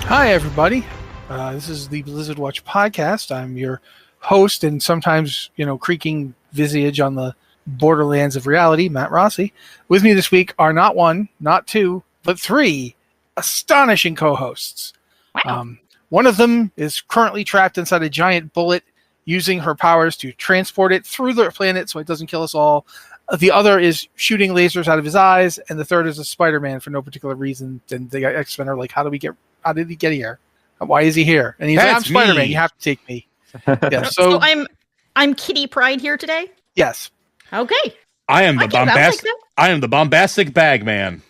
Hi, everybody. This is the Blizzard Watch podcast. I'm your host and sometimes, creaking visage on the borderlands of reality, Matt Rossi. With me this week are not one, not two, but three astonishing co-hosts. Wow. One of them is currently trapped inside a giant bullet, using her powers to transport it through the planet so it doesn't kill us all. The other is shooting lasers out of his eyes, and the third is a Spider-Man for no particular reason. And the X-Men are like, how did he get here? Why is he here? And he's like, I'm Spider-Man. Me. You have to take me. Yeah, so I'm Kitty Pryde here today. Yes. Okay. I am the bombastic bag man.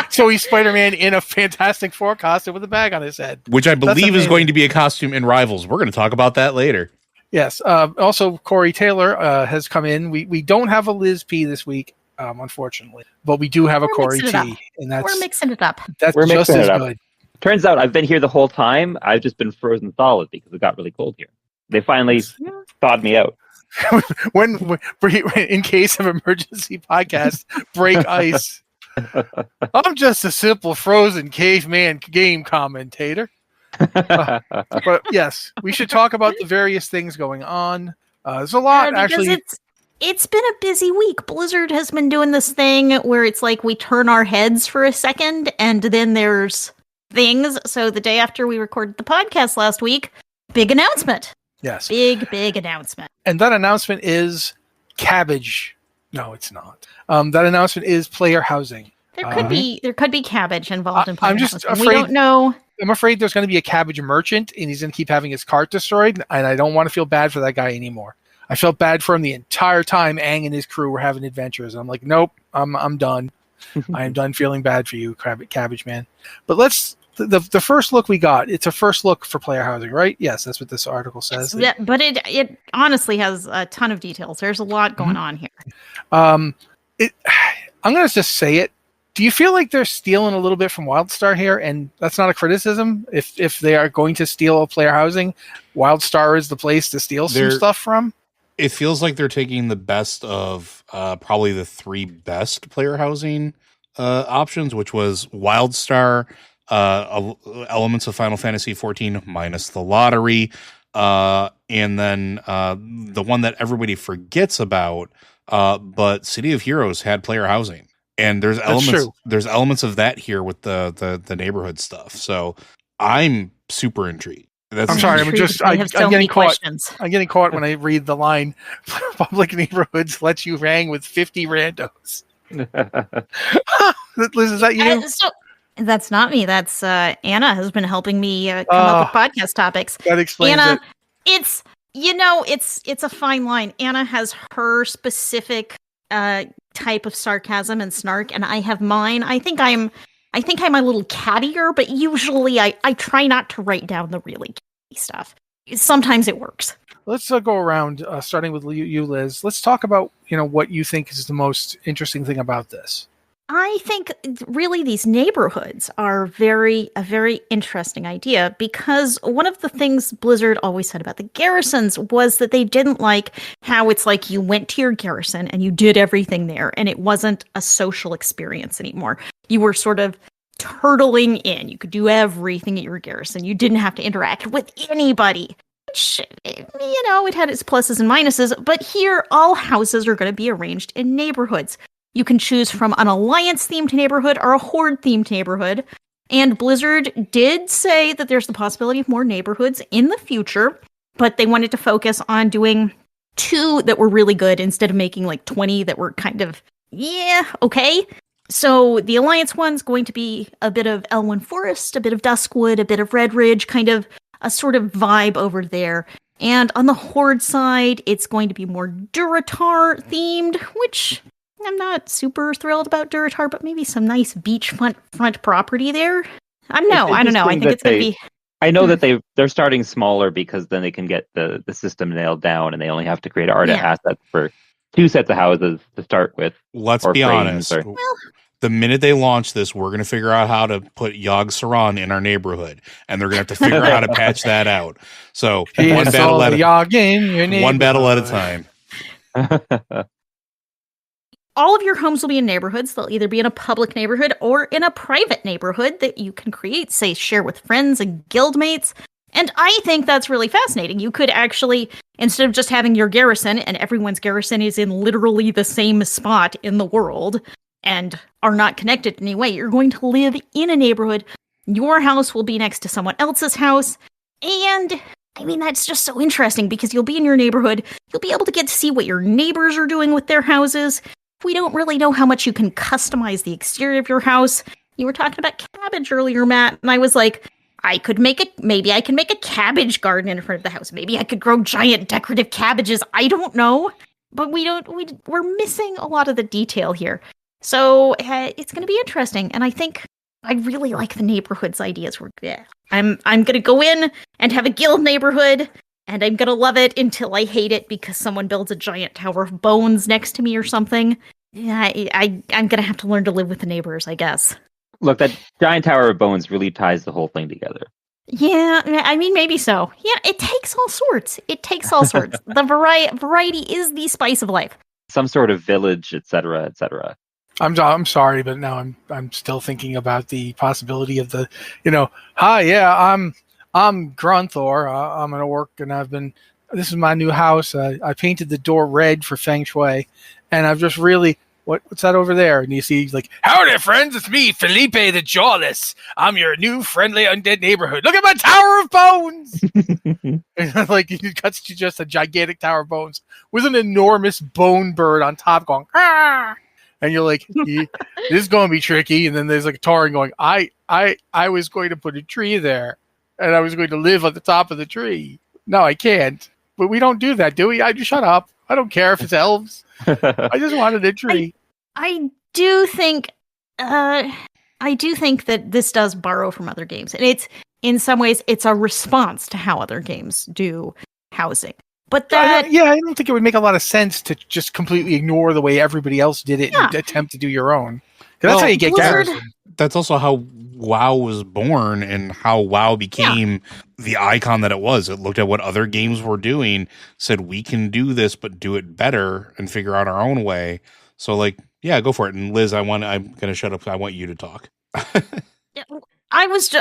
So he's Spider-Man in a Fantastic Four costume with a bag on his head, which I believe is going to be a costume in Rivals. We're going to talk about that later. Yes. Also, Cory Taylor has come in. We don't have a Liz P this week, unfortunately, but we do have a Cory T, and we're mixing it up. We're just as good. Turns out I've been here the whole time. I've just been frozen solid because it got really cold here. They finally thawed me out. when in case of emergency podcast, break ice. I'm just a simple frozen caveman game commentator. But yes, we should talk about the various things going on. There's a lot, actually. It's been a busy week. Blizzard has been doing this thing where it's like we turn our heads for a second and then there's things. So the day after we recorded the podcast last week, big announcement. Yes. Big announcement. And that announcement is cabbage. No, it's not. That announcement is player housing. There could be cabbage involved in player I'm just housing. afraid, we don't know. I'm afraid there's going to be a cabbage merchant and he's going to keep having his cart destroyed, and I don't want to feel bad for that guy anymore. I felt bad for him the entire time Aang and his crew were having adventures. I'm like, nope, I'm done. I am done feeling bad for you, Cabbage Man. But the first look we got, it's a first look for player housing, right? Yes, that's what this article says. Yeah, but it honestly has a ton of details. There's a lot going on here. I'm going to just say it. Do you feel like they're stealing a little bit from WildStar here? And that's not a criticism. If they are going to steal a player housing, WildStar is the place to steal some stuff from. It feels like they're taking the best of probably the three best player housing options, which was WildStar, elements of Final Fantasy XIV minus the lottery, and then the one that everybody forgets about, but City of Heroes had player housing. And there's elements of that here with the neighborhood stuff. So I'm super intrigued. I'm sorry. I'm getting caught. I'm getting caught when I read the line. Public neighborhoods lets you hang with 50 randos. Liz, is that you? So that's not me. That's Anna has been helping me come up with podcast topics. That explains Anna, it. It's a fine line. Anna has her specific type of sarcasm and snark, and I have mine. I think I'm a little cattier, but usually I try not to write down the really catty stuff. Sometimes it works. Let's go around, starting with you, Liz. Let's talk about what you think is the most interesting thing about this. I think really these neighborhoods are a very interesting idea, because one of the things Blizzard always said about the garrisons was that they didn't like how it's like you went to your garrison and you did everything there and it wasn't a social experience anymore. You were sort of turtling in. You could do everything at your garrison. You didn't have to interact with anybody. Which, it had its pluses and minuses, but here all houses are going to be arranged in neighborhoods. You can choose from an Alliance-themed neighborhood or a Horde-themed neighborhood. And Blizzard did say that there's the possibility of more neighborhoods in the future, but they wanted to focus on doing 2 that were really good instead of making like 20 that were kind of, okay. So the Alliance one's going to be a bit of Elwyn Forest, a bit of Duskwood, a bit of Red Ridge, kind of a sort of vibe over there. And on the Horde side, it's going to be more Durotar-themed, which I'm not super thrilled about Durotar, but maybe some nice beachfront property there. I don't know. I think it's going to be... I know that they're starting smaller because then they can get the system nailed down and they only have to create assets for 2 sets of houses to start with. Let's be honest. The minute they launch this, we're going to figure out how to put Yogg Saron in our neighborhood, and they're going to have to figure out how to patch that out. So one battle at a time. all of your homes will be in neighborhoods. They'll either be in a public neighborhood or in a private neighborhood that you can create, say, share with friends and guildmates. And I think that's really fascinating. You could actually, instead of just having your garrison, and everyone's garrison is in literally the same spot in the world and are not connected in any way, you're going to live in a neighborhood. Your house will be next to someone else's house. And I mean, that's just so interesting because you'll be in your neighborhood. You'll be able to get to see what your neighbors are doing with their houses. We don't really know how much you can customize the exterior of your house. You were talking about cabbage earlier, Matt, and I was like, maybe I can make a cabbage garden in front of the house. Maybe I could grow giant decorative cabbages. I don't know. But we're missing a lot of the detail here. So it's going to be interesting. And I think I really like the neighborhoods ideas. I'm going to go in and have a guild neighborhood, and I'm going to love it until I hate it because someone builds a giant tower of bones next to me or something. Yeah, I'm going to have to learn to live with the neighbors, I guess. Look, that giant tower of bones really ties the whole thing together. Yeah, I mean, maybe so. Yeah, it takes all sorts. The variety is the spice of life. Some sort of village, etc., etc. I'm sorry, but now I'm still thinking about the possibility of the, hi, yeah, I'm Grunthor. I'm gonna work, and this is my new house. I painted the door red for Feng Shui, and I've just really, what's that over there? And you see, like, howdy, friends, it's me, Felipe the Jawless. I'm your new friendly undead neighborhood. Look at my Tower of Bones. And like, it cuts to just a gigantic Tower of Bones with an enormous bone bird on top going, ah! And you're like, this is going to be tricky. And then there's like a Tauren going, I was going to put a tree there, and I was going to live on the top of the tree. No, I can't. But we don't do that, do we? I just shut up. I don't care if it's elves. I just wanted a tree. I do think that this does borrow from other games, and it's in some ways it's a response to how other games do housing. But I don't think it would make a lot of sense to just completely ignore the way everybody else did it and attempt to do your own. That's how you get garrison. That's also how WoW was born and how WoW became the icon that it was. It looked at what other games were doing, said we can do this, but do it better and figure out our own way. So, like, yeah, go for it. And Liz, I'm going to shut up. I want you to talk. I was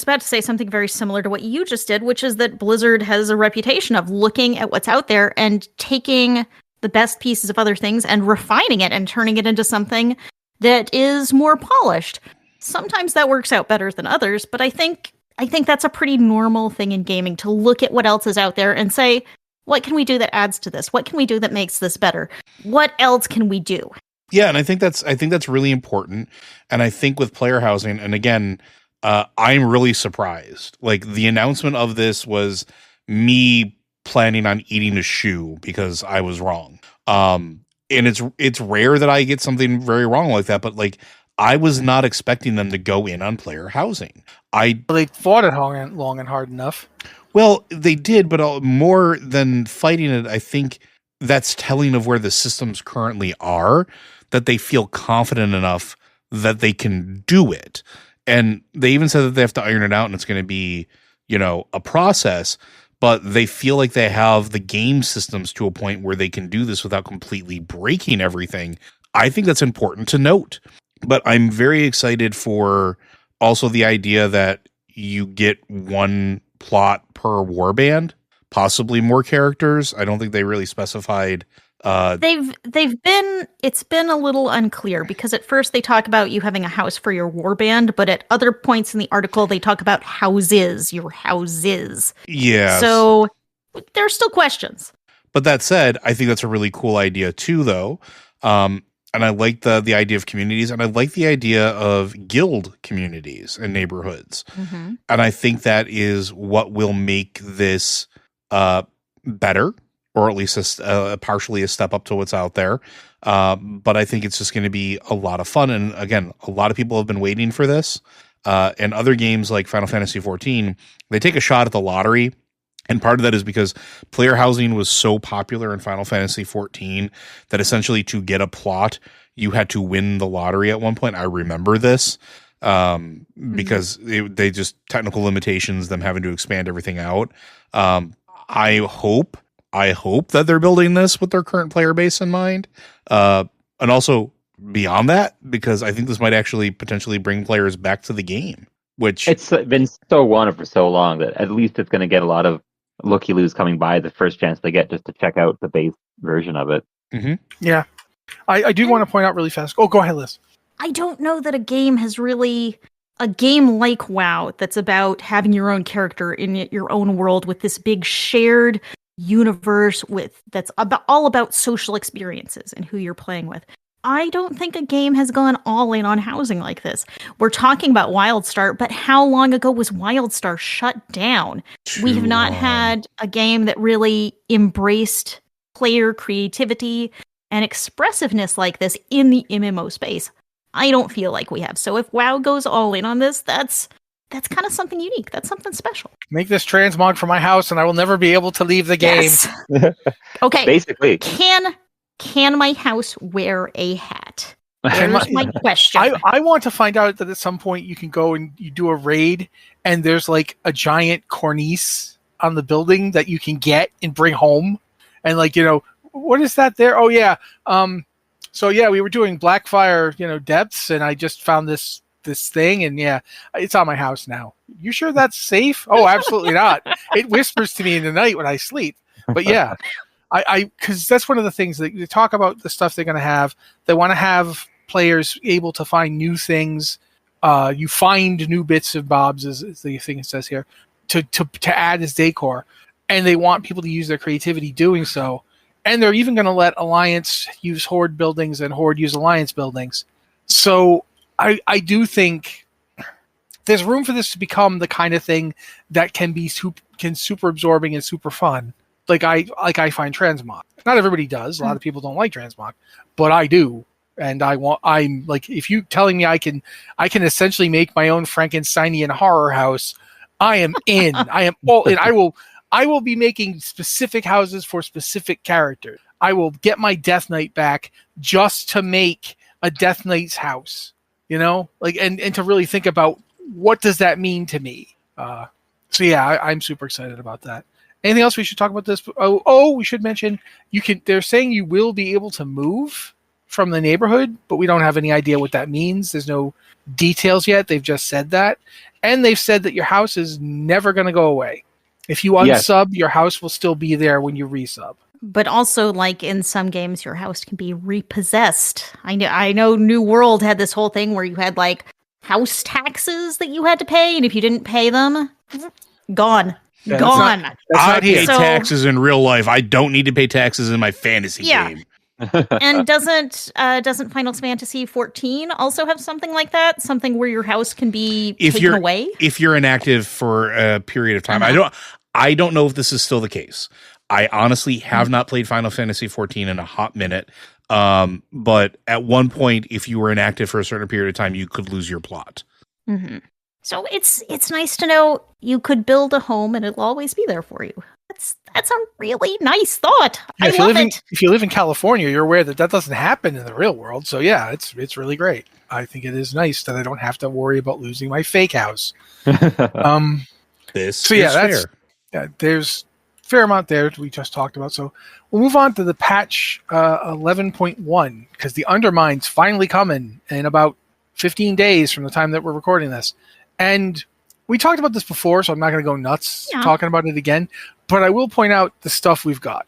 about to say something very similar to what you just did, which is that Blizzard has a reputation of looking at what's out there and taking the best pieces of other things and refining it and turning it into something that is more polished. Sometimes that works out better than others, but I think that's a pretty normal thing in gaming, to look at what else is out there and say, what can we do that adds to this? What can we do that makes this better? What else can we do? Yeah, and I think that's really important. And I think with player housing, and again, I'm really surprised. Like, the announcement of this was me planning on eating a shoe because I was wrong. And it's rare that I get something very wrong like that, but like, I was not expecting them to go in on player housing. They fought it long and hard enough. Well, they did, but more than fighting it, I think that's telling of where the systems currently are, that they feel confident enough that they can do it. And they even said that they have to iron it out and it's going to be, a process, but they feel like they have the game systems to a point where they can do this without completely breaking everything. I think that's important to note. But I'm very excited for also the idea that you get one plot per warband, possibly more characters. I don't think they really specified. It's been a little unclear because at first they talk about you having a house for your warband, but at other points in the article they talk about your houses. Yeah. So there's still questions. But that said, I think that's a really cool idea too, though. And I like the idea of communities, and I like the idea of guild communities and neighborhoods. Mm-hmm. And I think that is what will make this better, or at least partially a step up to what's out there. But I think it's just going to be a lot of fun. And again, a lot of people have been waiting for this. And other games like Final Fantasy XIV, they take a shot at the lottery. And part of that is because player housing was so popular in Final Fantasy XIV that essentially to get a plot, you had to win the lottery at one point. I remember this because they just technical limitations, them having to expand everything out. I hope that they're building this with their current player base in mind. And also beyond that, because I think this might actually potentially bring players back to the game, which It's been so wanted for so long that at least it's going to get a lot of looky-loos coming by the first chance they get just to check out the base version of it. Mhm. Yeah. I do want to point out really fast. Oh, go ahead, Liz. I don't know that a game like WoW that's about having your own character in your own world with this big shared universe that's all about social experiences and who you're playing with. I don't think a game has gone all in on housing like this. We're talking about WildStar, but how long ago was WildStar shut down? We have not had a game that really embraced player creativity and expressiveness like this in the MMO space. I don't feel like we have. So if WoW goes all in on this, that's kind of something unique. That's something special. Make this transmog for my house, and I will never be able to leave the game. Yes. Okay. Basically. Can my house wear a hat? There's my question. I want to find out that at some point you can go and you do a raid, and there's like a giant cornice on the building that you can get and bring home, and like, what is that there? Oh yeah. So yeah, we were doing Blackfire, depths, and I just found this thing, and yeah, it's on my house now. You sure that's safe? Oh, absolutely not. It whispers to me in the night when I sleep. But yeah, because that's one of the things that you talk about, the stuff they're going to have. They want to have players able to find new things. You find new bits and bobs, is the thing it says here, to add as decor, and they want people to use their creativity doing so. And they're even going to let Alliance use Horde buildings and Horde use Alliance buildings. So I do think there's room for this to become the kind of thing that can be super absorbing and super fun. Like I find transmog. Not everybody does. A lot of people don't like transmog, but I do. And I'm like, if you telling me I can essentially make my own Frankensteinian horror house, I am in. I am all in. I will be making specific houses for specific characters. I will get my Death Knight back just to make a Death Knight's house, and to really think about what does that mean to me. So yeah, I'm super excited about that. Anything else we should talk about this? Oh, we should mention they're saying you will be able to move from the neighborhood, but we don't have any idea what that means. There's no details yet. They've just said that. And they've said that your house is never going to go away. If you unsub, your house will still be there when you resub. But also, like in some games, your house can be repossessed. I know New World had this whole thing where you had like house taxes that you had to pay, and if you didn't pay them, gone. Yeah, gone. I pay taxes in real life. I don't need to pay taxes in my fantasy game. And doesn't Final Fantasy 14 also have something like that? Something where your house can be taken away? If you're inactive for a period of time. I don't know if this is still the case. I honestly have not played Final Fantasy 14 in a hot minute. But at one point, if you were inactive for a certain period of time, you could lose your plot. Mm-hmm. So it's nice to know you could build a home and it'll always be there for you. That's a really nice thought. Yeah, I love it. If you live in California, you're aware that doesn't happen in the real world. So yeah, it's really great. I think it is nice that I don't have to worry about losing my fake house. This is fair. Yeah, there's a fair amount there we just talked about. So we'll move on to the patch 11.1 because the Undermine's finally coming in about 15 days from the time that we're recording this. And we talked about this before, so I'm not going to go nuts talking about it again. But I will point out the stuff we've got.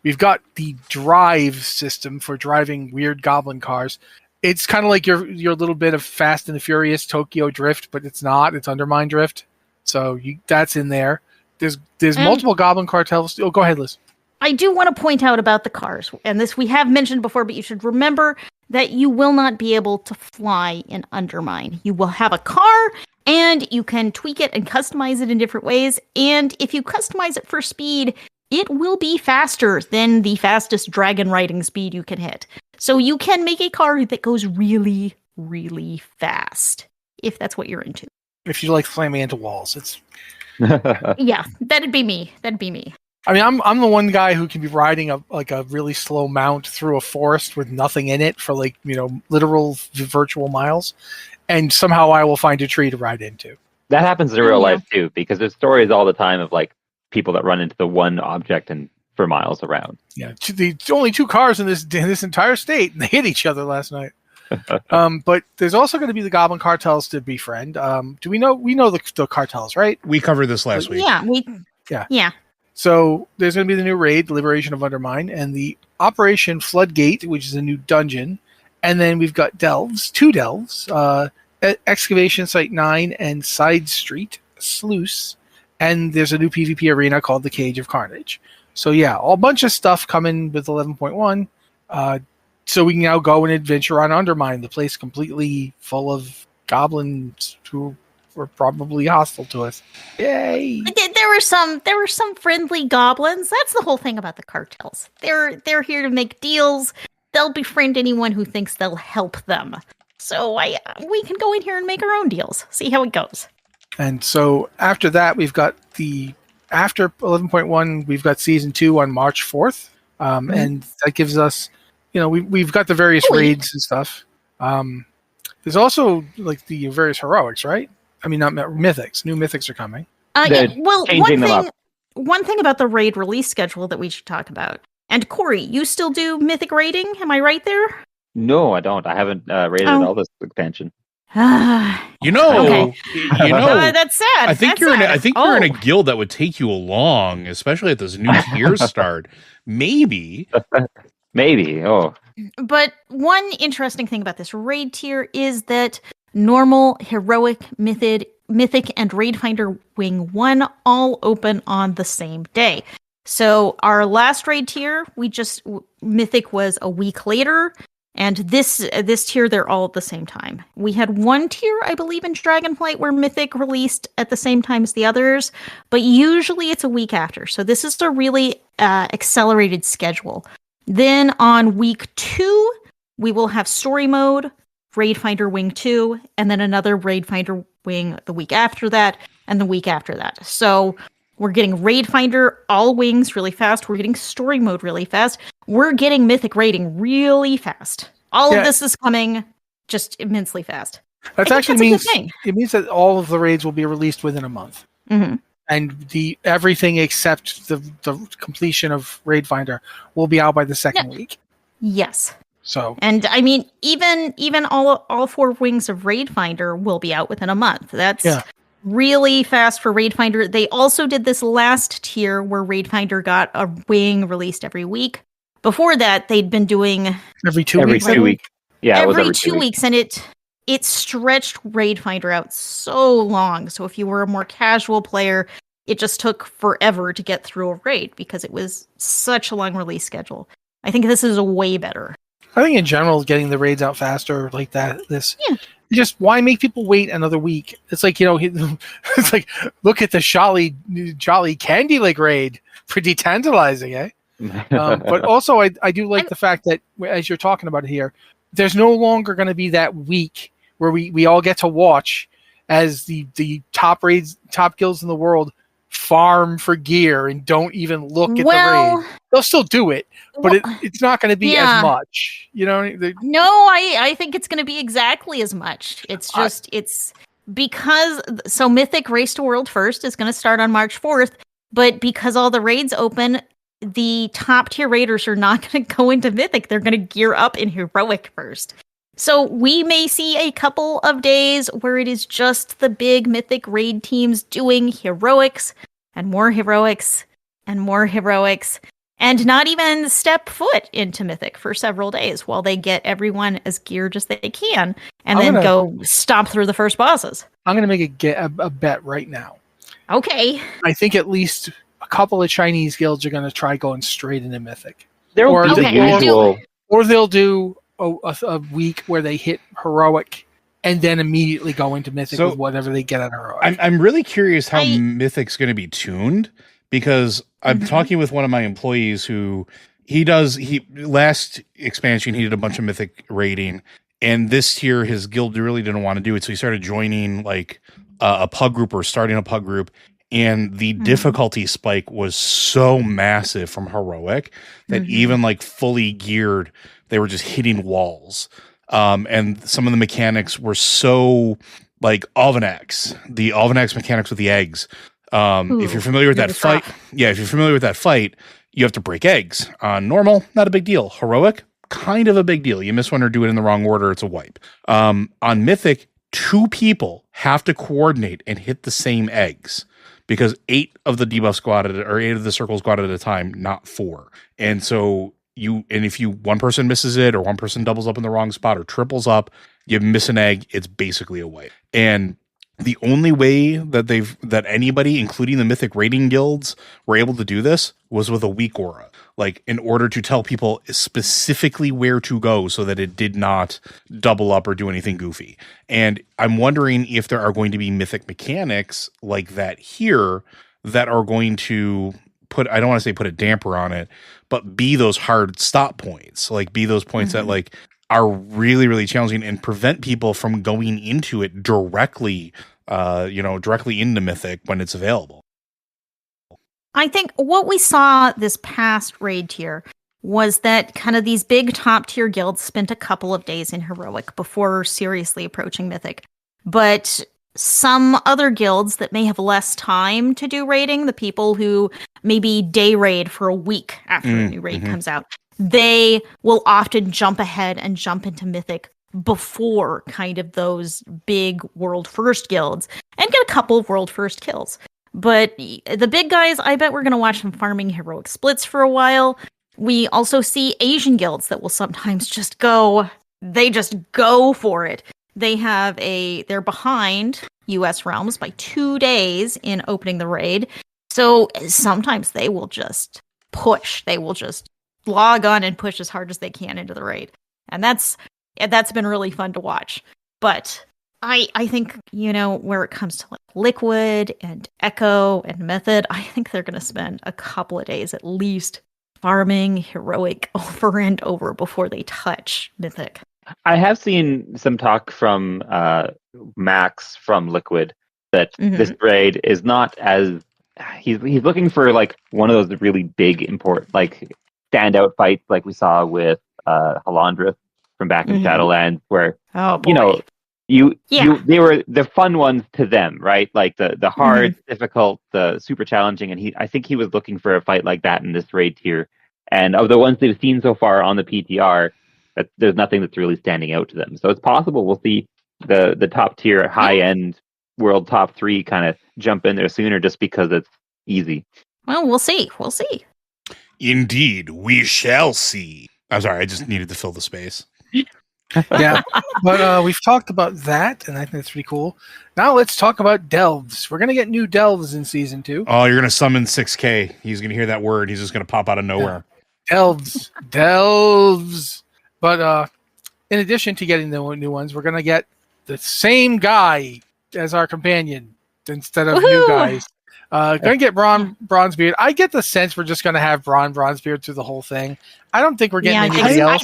We've got the drive system for driving weird goblin cars. It's kind of like your little bit of Fast and the Furious Tokyo Drift, but it's not. It's Undermine Drift. So that's in there. There's multiple goblin cartels. Oh, go ahead, Liz. I do want to point out about the cars, and this we have mentioned before, but you should remember that you will not be able to fly in Undermine. You will have a car, and you can tweak it and customize it in different ways. And if you customize it for speed, it will be faster than the fastest dragon riding speed you can hit. So you can make a car that goes really, really fast, if that's what you're into. If you like slamming into walls, it's... Yeah, that'd be me. I mean, I'm the one guy who can be riding a really slow mount through a forest with nothing in it for literal virtual miles, and somehow I will find a tree to ride into. That happens in real life too, because there's stories all the time of like people that run into the one object and for miles around. Yeah, the only 2 cars in this entire state, and they hit each other last night. But there's also going to be the Goblin cartels to befriend. Do we know the cartels, right? We covered this last week. Yeah. So there's going to be the new raid, Liberation of Undermine, and the Operation Floodgate, which is a new dungeon. And then we've got 2 delves, Excavation Site 9 and Side Street Sluice. And there's a new PvP arena called the Cage of Carnage. So yeah, a bunch of stuff coming with 11.1. So we can now go and adventure on Undermine, the place completely full of goblins who were probably hostile to us. Yay! There were some friendly goblins. That's the whole thing about the cartels. They're here to make deals. They'll befriend anyone who thinks they'll help them. So we can go in here and make our own deals. See how it goes. And so after that, we've got after 11.1, we've got Season 2 on March 4th. And that gives us, we've got the various raids and stuff. There's also like the various heroics, right? I mean, not mythics. New mythics are coming. Well, one thing about the raid release schedule that we should talk about. And Cory, you still do mythic raiding? Am I right there? No, I don't. I haven't raided all this expansion. Okay. That's sad. I think you're in a guild that would take you along, especially at this new tier start. Maybe. Oh. But one interesting thing about this raid tier is that normal, heroic, mythic, and raid finder wing 1 all open on the same day. So our last raid tier, mythic was a week later. And this tier, they're all at the same time. We had one tier, I believe, in Dragonflight where Mythic released at the same time as the others, but usually it's a week after. So this is a really accelerated schedule. Then on week 2, we will have Story Mode, Raid Finder Wing 2, and then another Raid Finder Wing the week after that, and the week after that. So we're getting Raid Finder all wings really fast. We're getting Story Mode really fast. We're getting Mythic raiding really fast. All of this is coming just immensely fast. That actually means it means that all of the raids will be released within a month, and everything except the completion of Raid Finder will be out by the second week. Yes. So, and I mean, even all 4 wings of Raid Finder will be out within a month. That's really fast for Raid Finder. They also did this last tier where Raid Finder got a wing released every week. Before that, they'd been doing every 2 weeks. Yeah, every 2 weeks, and it stretched Raid Finder out so long. So if you were a more casual player, it just took forever to get through a raid because it was such a long release schedule. I think this is way better. I think in general, getting the raids out faster like that, just why make people wait another week? It's like, it's like, look at the Jolly Candy Lake raid. Pretty tantalizing, eh? But also, I do like the fact that, as you're talking about it here, there's no longer going to be that week where we all get to watch as the top guilds in the world farm for gear and don't even look at the raid. They'll still do it, but it's not going to be as much. No, I think it's going to be exactly as much. It's just it's because Mythic Race to World First is going to start on March 4th, but because all the raids open, the top tier raiders are not going to go into Mythic. They're going to gear up in Heroic first. So we may see a couple of days where it is just the big Mythic raid teams doing heroics and more heroics and more heroics and not even step foot into Mythic for several days while they get everyone as geared as they can and then go stomp through the first bosses. I'm going to make a bet right now. Okay. I think at least a couple of Chinese guilds are going to try going straight into Mythic. Or they'll do a week where they hit Heroic and then immediately go into Mythic with whatever they get on Heroic. I'm really curious how Mythic's going to be tuned, because I'm talking with one of my employees who last expansion he did a bunch of Mythic raiding, and this year his guild really didn't want to do it, so he started joining like a pug group or starting a pug group. And the difficulty spike was so massive from Heroic that even like fully geared, they were just hitting walls. And some of the mechanics were so like the Alvanax mechanics with the eggs If you're familiar with that fight, if you're familiar with that fight, you have to break eggs. On normal, not a big deal. Heroic, kind of a big deal. You miss one or do it in the wrong order, it's a wipe. On Mythic, 2 people have to coordinate and hit the same eggs because 8 of the debuff squad 8 of the circle squad at a time, not 4. And so if one person misses it or one person doubles up in the wrong spot or triples up, you miss an egg, it's basically a wipe. And the only way that anybody, including the Mythic raiding guilds, were able to do this was with a weak aura, like in order to tell people specifically where to go so that it did not double up or do anything goofy. And I'm wondering if there are going to be Mythic mechanics like that here that are going to I don't want to say put a damper on it, but be those hard stop points, like be those points that like are really, really challenging and prevent people from going into it directly into Mythic when it's available. I think what we saw this past raid tier was that kind of these big top tier guilds spent a couple of days in Heroic before seriously approaching Mythic. But some other guilds that may have less time to do raiding, the people who maybe day raid for a week after a new raid comes out, they will often jump ahead and jump into Mythic before kind of those big world first guilds and get a couple of world first kills. But the big guys, I bet we're going to watch them farming heroic splits for a while. We also see Asian guilds that will sometimes just go for it. They're behind US realms by 2 days in opening the raid. So sometimes they will just push. They will just log on and push as hard as they can into the raid. And that's been really fun to watch. But I think, where it comes to like Liquid and Echo and Method, I think they're going to spend a couple of days at least farming Heroic over and over before they touch Mythic. I have seen some talk from Max from Liquid that this raid is not as he's looking for like one of those really big standout fights like we saw with Halandrith from back in Shadowlands, where they were the fun ones to them, right? Like the hard, difficult, the super challenging, and I think he was looking for a fight like that in this raid tier. And of the ones they've seen so far on the PTR, there's nothing that's really standing out to them. So it's possible we'll see the top tier, high end world top 3 kind of jump in there sooner, just because it's easy. Well, we'll see. We'll see. Indeed, we shall see. I'm sorry, I just needed to fill the space. Yeah, but we've talked about that, and I think that's pretty cool. Now let's talk about delves. We're going to get new delves in Season 2. Oh, you're going to summon 6K. He's going to hear that word. He's just going to pop out of nowhere. Delves. But in addition to getting the new ones, we're going to get the same guy as our companion instead of new guys. Going to get Brann Bronzebeard. I get the sense we're just going to have Brann Bronzebeard through the whole thing. I don't think we're getting anybody else.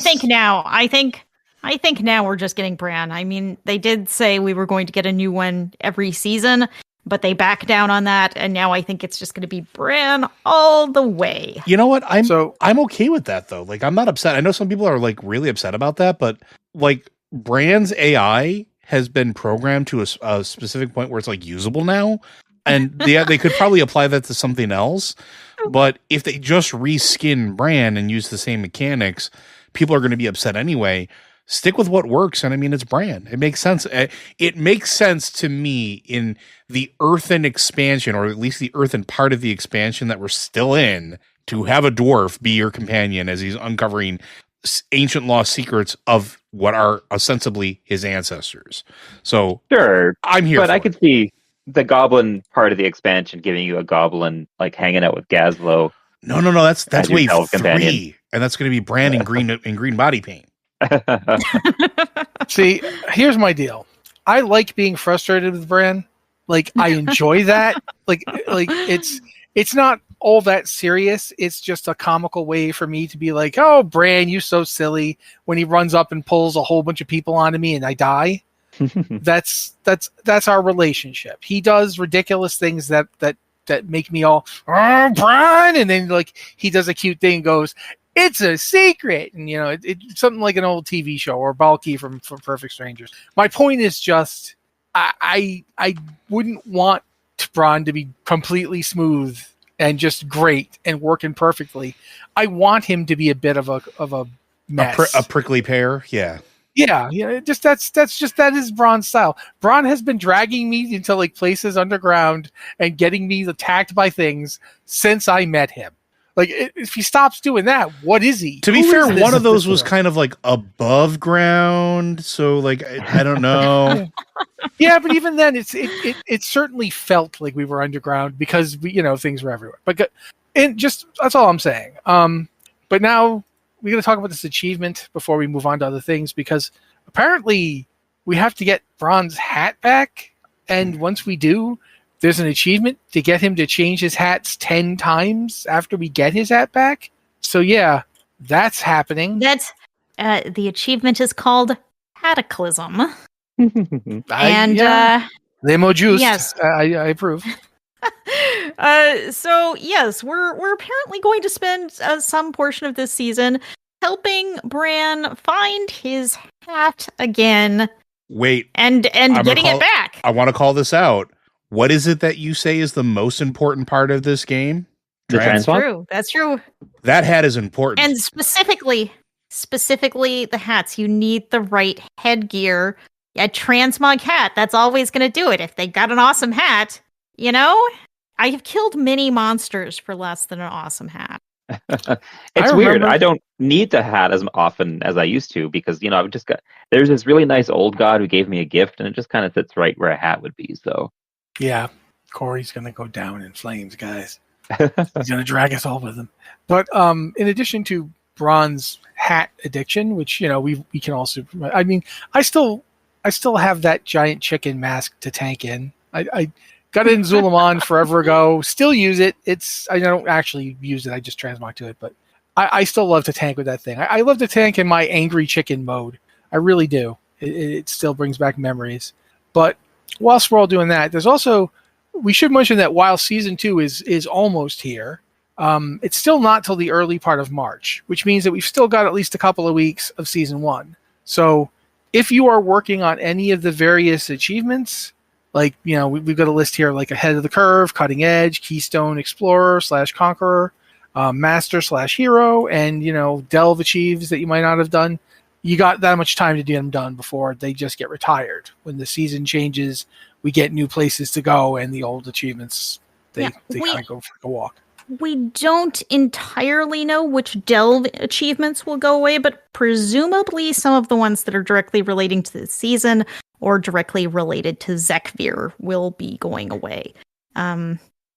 I think now we're just getting Brann. I mean, they did say we were going to get a new one every season, but they backed down on that, and now I think it's just going to be Brann all the way. You know what? I'm okay with that though. Like, I'm not upset. I know some people are like really upset about that, but like Brann's AI has been programmed to a specific point where it's like usable now, and they could probably apply that to something else. But if they just reskin Brann and use the same mechanics, people are going to be upset anyway. Stick with what works, and I mean, it's Brann. It makes sense. It makes sense to me in the Earthen expansion, or at least the Earthen part of the expansion that we're still in, to have a dwarf be your companion as he's uncovering ancient lost secrets of what are ostensibly his ancestors. So sure, I'm here. But I could see the goblin part of the expansion giving you a goblin like hanging out with Gazlo. No. That's wave 3, and that's going to be Brann in green body paint. See, here's my deal. I like being frustrated with Brann. Like, I enjoy that. like it's not all that serious. It's just a comical way for me to be like, oh, Brann, you so silly, when he runs up and pulls a whole bunch of people onto me and I die. That's our relationship. He does ridiculous things that make me all, oh, Brann, and then like he does a cute thing and goes, it's a secret, and it's something like an old TV show or Balky from Perfect Strangers. My point is just, I wouldn't want Brann to be completely smooth and just great and working perfectly. I want him to be a bit of a mess, a prickly pear. Yeah. Yeah. Just that is Brann's style. Brann has been dragging me into like places underground and getting me attacked by things since I met him. Like, if he stops doing that, what is he? To be fair, one of those was kind of like above ground, so like I don't know. Yeah, but even then, it certainly felt like we were underground because things were everywhere. But that's all I'm saying. But now we're going to talk about this achievement before we move on to other things, because apparently we have to get Brann's hat back, and once we do, there's an achievement to get him to change his hats 10 times after we get his hat back. So yeah, that's happening. That's the achievement is called Cataclysm. And Lemo juiced. Yes. I approve. So yes, we're apparently going to spend some portion of this season helping Brann find his hat again. Wait, and getting it back. I want to call this out. What is it that you say is the most important part of this game? The transmog? That's true. That hat is important. And specifically the hats. You need the right headgear. A transmog hat, that's always going to do it. If they got an awesome hat, I have killed many monsters for less than an awesome hat. It's weird. I don't need the hat as often as I used to because, I've just there's this really nice old god who gave me a gift and it just kind of sits right where a hat would be. So, yeah, Cory's going to go down in flames, guys. He's going to drag us all with him. But in addition to Brann's hat addiction, which, we can also, I mean, I still have that giant chicken mask to tank in. I got it in Zulaman forever ago. Still use it. I don't actually use it. I just transmog to it. But I still love to tank with that thing. I love to tank in my angry chicken mode. I really do. It still brings back memories. But whilst we're all doing that, there's also, we should mention that while Season 2 is almost here, it's still not till the early part of March, which means that we've still got at least a couple of weeks of Season 1. So if you are working on any of the various achievements, like, we've got a list here, like Ahead of the Curve, Cutting Edge, Keystone Explorer / Conqueror, Master / Hero, and, Delve achieves that you might not have done. You got that much time to get them done before they just get retired. When the season changes, we get new places to go, and the old achievements, they kind of go for a walk. We don't entirely know which Delve achievements will go away, but presumably some of the ones that are directly relating to the season or directly related to Zekvir will be going away.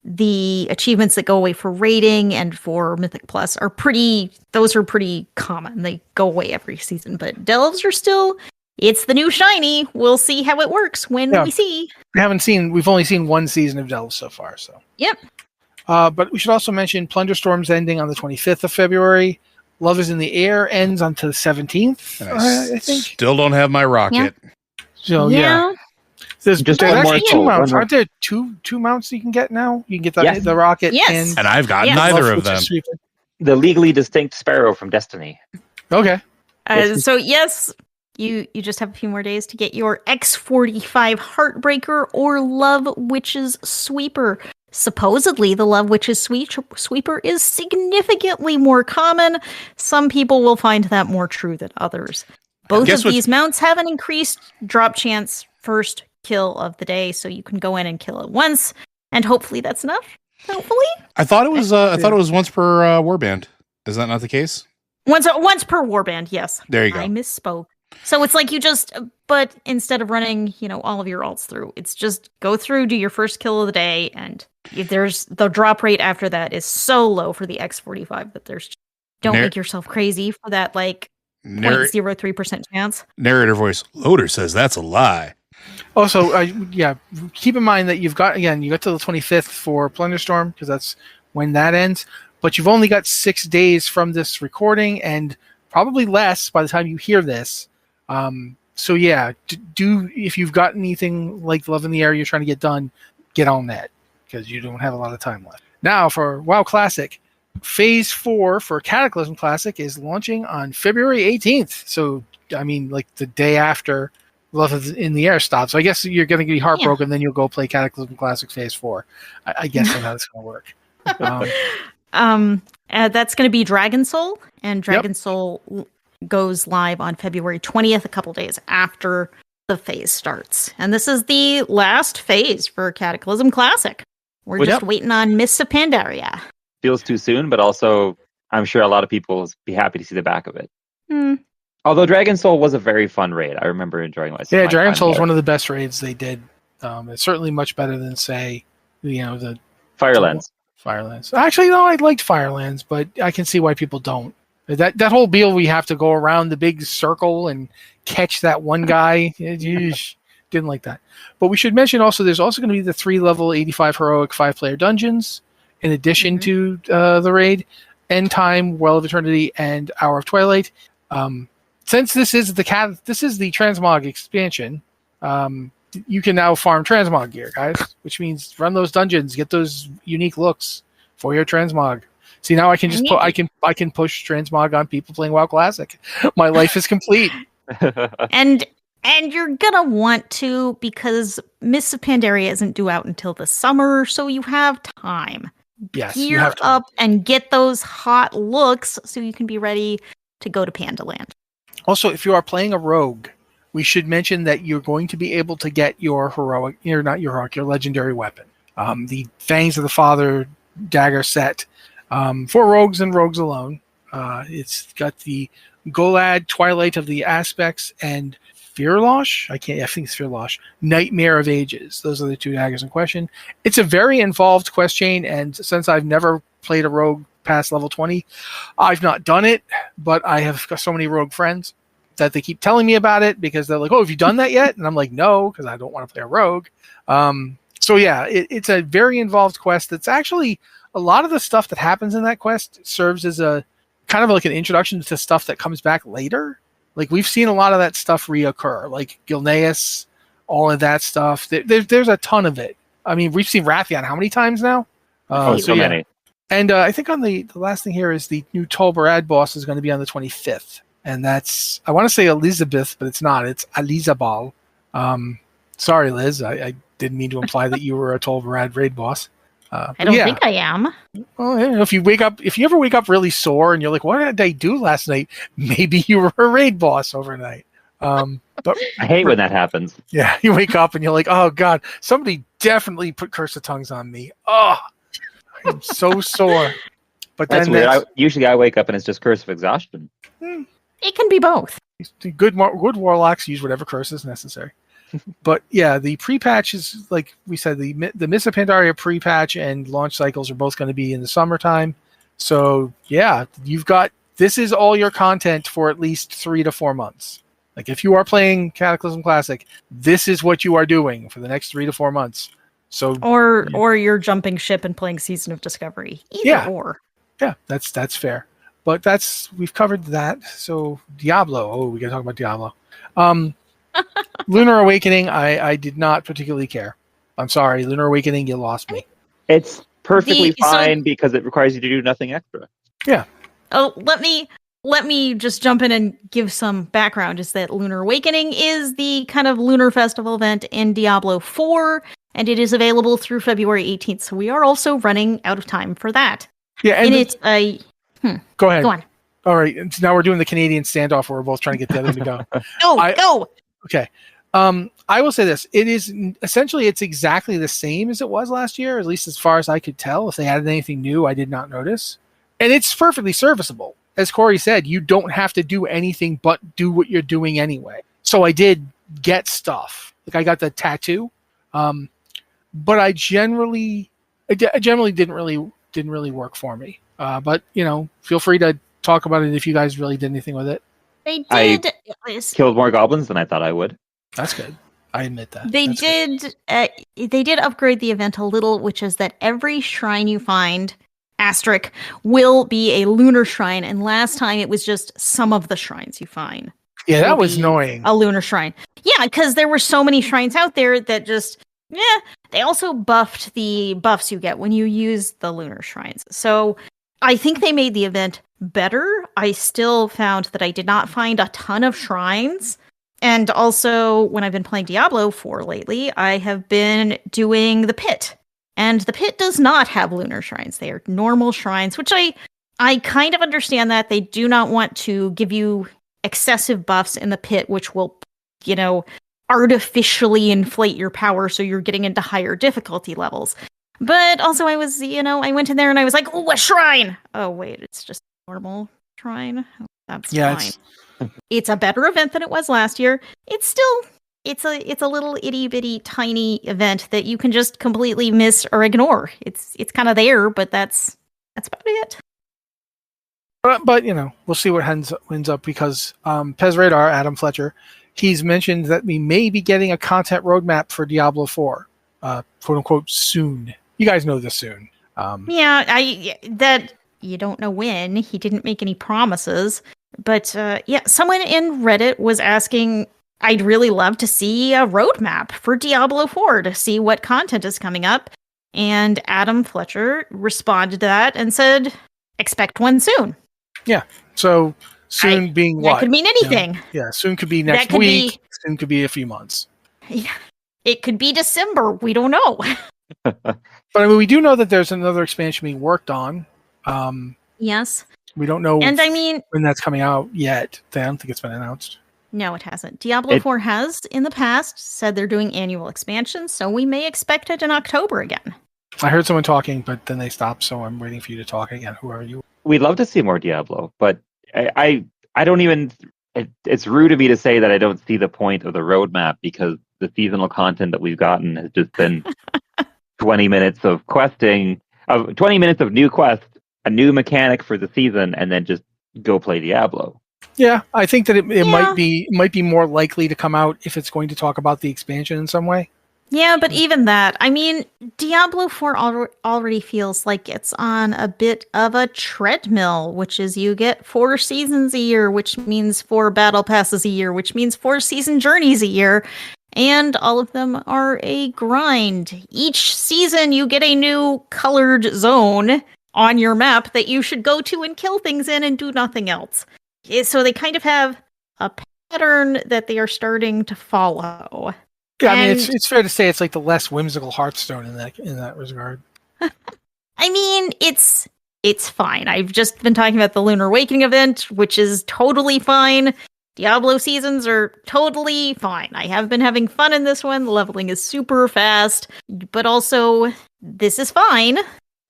The achievements that go away for raiding and for Mythic Plus are pretty common. They go away every season, but Delves are still, it's the new shiny. We'll see how it works when we see. We've only seen one season of Delves so far, so. Yep. But we should also mention Plunderstorm's ending on the 25th of February. Love is in the Air ends on to the 17th, I think. Still don't have my rocket. Yeah. So, yeah. There's actually two mounts. Aren't there two mounts you can get now? You can get the rocket and I've got neither of them. The legally distinct sparrow from Destiny. Okay. So yes, you just have a few more days to get your X45 Heartbreaker or Love Witch's Sweeper. Supposedly, the Love Witch's Sweeper is significantly more common. Some people will find that more true than others. Both of these mounts have an increased drop chance first kill of the day, so you can go in and kill it once, and hopefully that's enough. Hopefully, I thought it was once per warband. Is that not the case? Once per warband, yes. There you go. I misspoke. So it's like but instead of running, all of your alts through, it's just go through, do your first kill of the day, and there's the drop rate after that is so low for the X45 that don't make yourself crazy for that 0.03% chance. Narrator voice, Loader says that's a lie. Also, keep in mind that you got to the 25th for Plunderstorm, because that's when that ends. But you've only got 6 days from this recording, and probably less by the time you hear this. So yeah, if you've got anything like Love in the Air you're trying to get done, get on that, because you don't have a lot of time left. Now for WoW Classic. Phase 4 for Cataclysm Classic is launching on February 18th. So, I mean, like the day after Love in the Air stops. So I guess you're going to be heartbroken, then you'll go play Cataclysm Classic Phase 4. I guess that's how it's going to work. That's going to be Dragon Soul, and Dragon Soul goes live on February 20th, a couple days after the phase starts. And this is the last phase for Cataclysm Classic. We're just waiting on Mists of Pandaria. Feels too soon, but also I'm sure a lot of people will be happy to see the back of it. Although Dragon Soul was a very fun raid. I remember enjoying myself. Yeah, Dragon Soul is one of the best raids they did. It's certainly much better than, say, the Firelands. Firelands. Actually, no, I liked Firelands, but I can see why people don't. That whole deal we have to go around the big circle and catch that one guy. Didn't like that. But we should mention also there's also going to be the 3-level 85 heroic 5-player dungeons in addition to the raid, End Time, Well of Eternity, and Hour of Twilight. Since this is the transmog expansion, you can now farm transmog gear, guys, which means run those dungeons, get those unique looks for your transmog. See, now I can just I can push transmog on people playing WoW Classic. My life is complete. And you're gonna want to, because Mists of Pandaria isn't due out until the summer, so you have time. Yes, Gear you have time. up and get those hot looks so you can be ready to go to Pandaland. Also, if you are playing a rogue, we should mention that you're going to be able to get your legendary weapon. The Fangs of the Father dagger set for rogues and rogues alone. It's got the Golad, Twilight of the Aspects, and Firlosh. I think it's Firlosh. Nightmare of Ages. Those are the 2 daggers in question. It's a very involved quest chain, and since I've never played a rogue past level 20, I've not done it, but I have got so many rogue friends that they keep telling me about it because they're like, "Oh, have you done that yet?" And I'm like, "No," because I don't want to play a rogue. So yeah, it's a very involved quest. It's actually a lot of the stuff that happens in that quest serves as a kind of like an introduction to stuff that comes back later. Like we've seen a lot of that stuff reoccur, like Gilneas, all of that stuff. There's a ton of it. I mean, we've seen Rathian how many times now? So many. And I think on the last thing here is the new Tolbarad boss is going to be on the 25th. And that's, I want to say Elizabeth, but it's not. It's Elizabal. Sorry, Liz. I didn't mean to imply that you were a Tolbarad raid boss. I don't think I am. Well, yeah, if you ever wake up really sore and you're like, what did I do last night? Maybe you were a raid boss overnight. But I hate when that happens. Yeah, you wake up and you're like, oh God, somebody definitely put Curse of Tongues on me. Oh, I'm so sore. But that's weird. Usually I wake up and it's just Curse of Exhaustion. It can be both. Good warlocks use whatever curse is necessary. But yeah, the pre-patch is, like we said, the Mists of Pandaria pre-patch and launch cycles are both going to be in the summertime. So yeah, this is all your content for at least 3 to 4 months. Like if you are playing Cataclysm Classic, this is what you are doing for the next 3 to 4 months. So or you're jumping ship and playing Season of Discovery. Either or. Yeah, that's fair. But we've covered that. So Diablo. Oh, we got to talk about Diablo. Lunar Awakening, I did not particularly care. I'm sorry, Lunar Awakening, you lost me. It's perfectly fine because it requires you to do nothing extra. Yeah. Oh, let me just jump in and give some background. Is that Lunar Awakening is the kind of lunar festival event in Diablo 4, and it is available through February 18th. So we are also running out of time for that. Yeah, and it's a Go ahead. Go on. All right. Now we're doing the Canadian standoff where we're both trying to get the other to go. Go. Okay. I will say this. It is essentially, it's exactly the same as it was last year, at least as far as I could tell. If they added anything new, I did not notice. And it's perfectly serviceable. As Cory said, you don't have to do anything but do what you're doing anyway. So I did get stuff. Like I got the tattoo. But I generally didn't really work for me. But feel free to talk about it if you guys really did anything with it. They did. Killed more goblins than I thought I would. That's good. I admit that. They did upgrade the event a little, which is that every shrine you find, asterisk, will be a lunar shrine. And last time it was just some of the shrines you find. Yeah, that was annoying. A lunar shrine. Yeah, because there were so many shrines out there that just, they also buffed the buffs you get when you use the lunar shrines. So I think they made the event better. I still found that I did not find a ton of shrines. And also, when I've been playing Diablo 4 lately, I have been doing the pit. And the pit does not have lunar shrines. They are normal shrines, which I kind of understand that. They do not want to give you excessive buffs in the pit, which will, artificially inflate your power so you're getting into higher difficulty levels. But also I was, I went in there and I was like, oh, a shrine! Oh, wait, it's just a normal shrine? That's fine. It's a better event than it was last year. It's still... It's a little itty bitty tiny event that you can just completely miss or ignore. It's kind of there, but that's about it. But we'll see what ends up because Pez Radar, Adam Fletcher, he's mentioned that we may be getting a content roadmap for Diablo 4, quote unquote, soon. You guys know this soon. That you don't know when. He didn't make any promises, but someone in Reddit was asking. I'd really love to see a roadmap for Diablo 4 to see what content is coming up. And Adam Fletcher responded to that and said, expect one soon. Yeah. So soon being what? That could mean anything. Soon could be next week. Soon could be a few months. Yeah. It could be December. We don't know. But we do know that there's another expansion being worked on. Yes. We don't know when that's coming out yet. I don't think it's been announced. No, it hasn't. Diablo 4 has, in the past, said they're doing annual expansions, so we may expect it in October again. I heard someone talking, but then they stopped, so I'm waiting for you to talk again. Who are you? We'd love to see more Diablo, but I don't even... It's rude of me to say that I don't see the point of the roadmap because the seasonal content that we've gotten has just been 20 minutes of questing, 20 minutes of new quests, a new mechanic for the season, and then just go play Diablo. Yeah, I think that it might be more likely to come out if it's going to talk about the expansion in some way. Yeah, but even that, Diablo 4 already feels like it's on a bit of a treadmill, which is you get 4 seasons a year, which means 4 battle passes a year, which means 4 season journeys a year, and all of them are a grind. Each season you get a new colored zone on your map that you should go to and kill things in and do nothing else. So they kind of have a pattern that they are starting to follow. Yeah, it's fair to say it's like the less whimsical Hearthstone in that regard. It's fine. I've just been talking about the Lunar Awakening event, which is totally fine. Diablo seasons are totally fine. I have been having fun in this one. The leveling is super fast, but also this is fine.